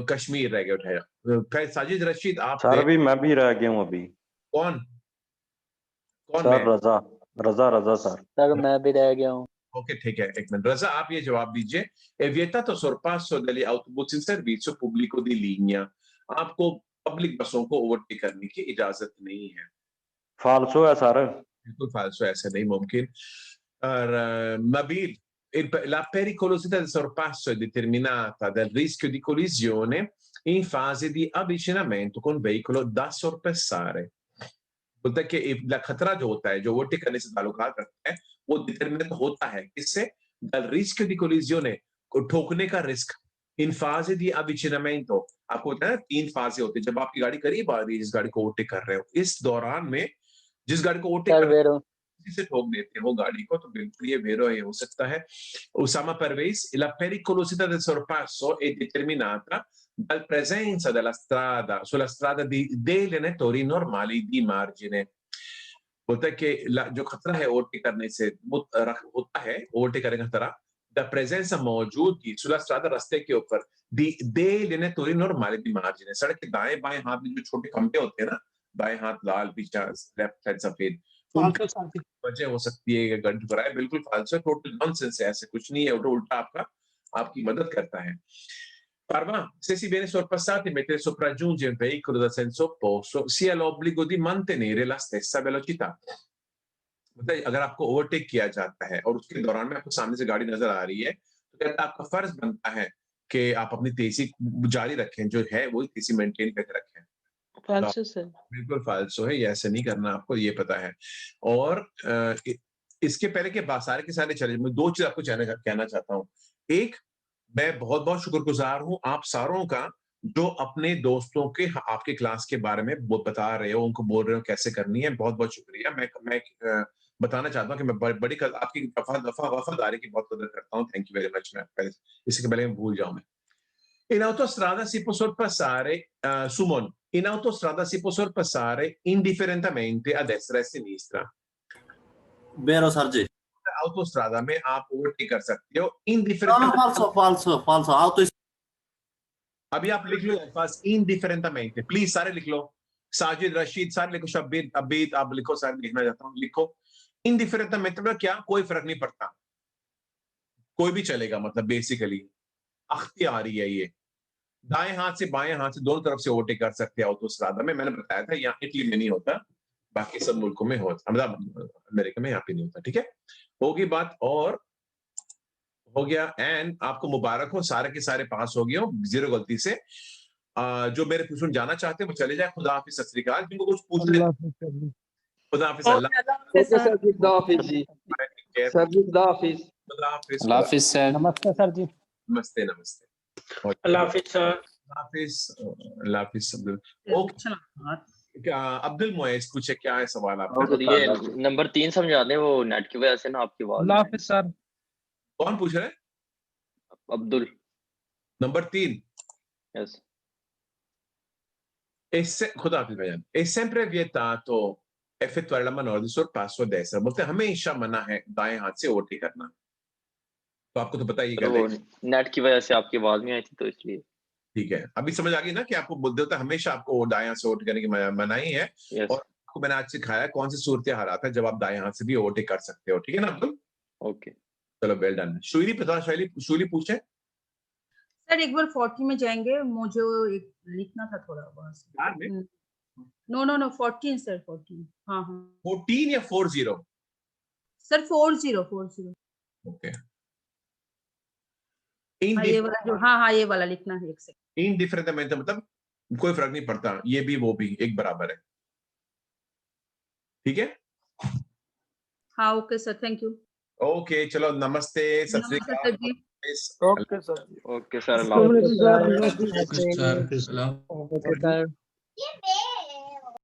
कश्मीर रह गया, उठाया। साजिद रशीद, आप सर अभी मैं भी रह गया हूँ अभी। कौन सर? रजा सर मैं भी रह गया हूँ। ओके, ठीक है, एक मिनट। रजा, आप ये जवाब दीजिए। è vietato sorpasso degli autobus in servizio pubblico di linea, आपको पब्लिक बसों को ओवरटेक करने की इजाजत नहीं है। फाल्सो है सर, बिल्कुल फाल्सो, ऐसा नहीं मुमकिन। और Nabeel, la pericolosità del sorpasso è determinata dal rischio di collisione in fase di avvicinamento con veicolo da sorpassare। बोलता है कि खतरा जो होता है, जो ओवरटेक करने से ताल्लुकात रखता है, वो डिटरमिनेट होता है किससे? dal rischio di collisione, को ठोकने का risk, in fase di avvicinamento, आपको होता है 3 फाजे होते हैं जब आपकी गाड़ी करीब आ रही है जिस गाड़ी को ओवरटेक कर रहे हो, इस दौरान में जिस गाड़ी को ओवरटेक कर रहे हो से ठोक देते हो गाड़ी को, तो बिल्कुल ये वेरो ये हो सकता है। Usama Parvez, la pericolosità del sorpasso è determinata dal presenza della strada sulla strada di dei lenatori normali di margine। बोलता है कि जो खतरा है ओवरटेक करने से वो होता है, ओवरटेक करने का खतरा द प्रेजेंस मौजूदगी sulla strada रास्ते के ऊपर दे लेने तोरी नॉर्मल दी मार्जिन, सड़क के दाएं बाएं हाथ में जो छोटे खंभे होते हैं ना, दाएं हाथ लाल पीछा लेफ्ट साइड सफेद, वजह हो सकती है गड्ढ भरा है, बिल्कुल फालतू है, टोटल नॉनसेंस है, ऐसे कुछ नहीं है, उल्टा आपकी मदद करता है। Parma, se si viene sorpassati mentre sopraggiunge un veicolo da senso opposto, si ha l'obbligo di mantenere la stessa velocità. मतलब अगर आपको ओवरटेक किया जाता है और उसके दौरान में आपको सामने से गाड़ी नजर आ रही है, तो कहता आपका फर्ज बनता है कि आप अपनी तेजी जारी रखें, जो है वही तेजी मेंटेन करके रखें। फालसो सर। बिल्कुल फालसो है, ये ऐसे नहीं करना, आपको ये पता है। और इसके पहले के सारे के सारे चैलेंज में 2 चीज आपको कहना चाहता हूँ। एक, मैं बहुत बहुत शुक्रगुजार हूं आप सारों का जो अपने दोस्तों के आपके क्लास के बारे में बता रहे हो, उनको बोल रहे हो कैसे करनी है, बहुत बहुत शुक्रिया। मैं बताना चाहता हूं कि मैं बड़ी आपकी वफादारी की बहुत कदर करता हूं। Thank you very much. मैं पहले इसके पहले मैं भूल जाऊं। मैं in autostrada si può sorpassare Sumon, in autostrada si può sorpassare indifferentemente a destra e a sinistra। बेरो सर जी। autostrada में आप ओवरटेक कर सकते हो falso। अभी आप लिख लो अल्फाज indifferentemente, प्लीज सारे लिख लो। साजिद, रशीद, सारे लिखो। शब्बीर, अबीद, आप लिखो, सारे लिखना चाहता हूँ, लिखो। indifferentemente मतलब क्या, कोई फर्क नहीं पड़ता, कोई भी चलेगा, मतलब बेसिकली अख्तियारी है ये। दाएं हाथ से बाएं हाथ से दोनों तरफ से ओवरटेक कर सकते हैं ऑटोस्ट्रादा में। मैंने बताया था यहाँ इटली में नहीं होता, बाकी सब मुल्कों में होता, मतलब अमेरिका में यहाँ पे नहीं होता। ठीक है, होगी बात। और हो गया, एंड आपको मुबारक हो, सारे के सारे पास हो गए हो 0 गलती से। जो मेरे ट्यूशन जाना चाहते हैं वो चले जाए। खुदा हाफिज, सत श्री अकाल। जिनको कुछ पूछना है, खुदा हाफिज। नमस्ते सर जी। नमस्ते नमस्ते। अल्लाह हाफिज सर। अल्लाह हाफिज। अब्दुल मोइज पूछे, क्या है सवाल आपका? ये नंबर 3 समझा दें, वो नेट की वजह से ना आपकी आवाज। अल्लाह हाफिज सर। कौन पूछ रहे हैं? अब्दुल। नंबर 3। यस। खुदा हाफिज भाईजान। È sempre vietato effettuare la manovra di sorpasso a destra। बोलते हमेशा मना है दाएं हाथ से ओवरटेक करना। तो आपको तो पता ही है, नेट की वजह से आपकी आवाज नहीं आई थी तो इसलिए। ठीक है, अभी समझ आ गई ना कि आपको बोलते होता हमेशा आपको दाएं हाथ से ओवरटेक करने की मनाही है। और आपको मैंने आज सिखाया कौन सी सूरत हालात है जब आप दाएं हाथ से भी ओवरटेक कर सकते हो। ठीक है ना अब्दुल? ओके, चलो, वेल डन। शुली पता, शुली पूछे सर एक बार 40 में जाएंगे, मुझे एक लिखना था थोड़ा बस। No 14 sir, 14। हाँ 14 या 40? सर 40। ओके। ये वाला जो, हाँ ये वाला लिखना है। एक सेकंड। इंडिफरेंटमेंट मतलब कोई फर्क नहीं पड़ता, ये भी वो भी एक बराबर है। ठीक है, हाँ okay sir, thank you. Okay, चलो, नमस्ते, सत श्री अकाल। Okay sir. ओके सर, अल्लाह हाफिज।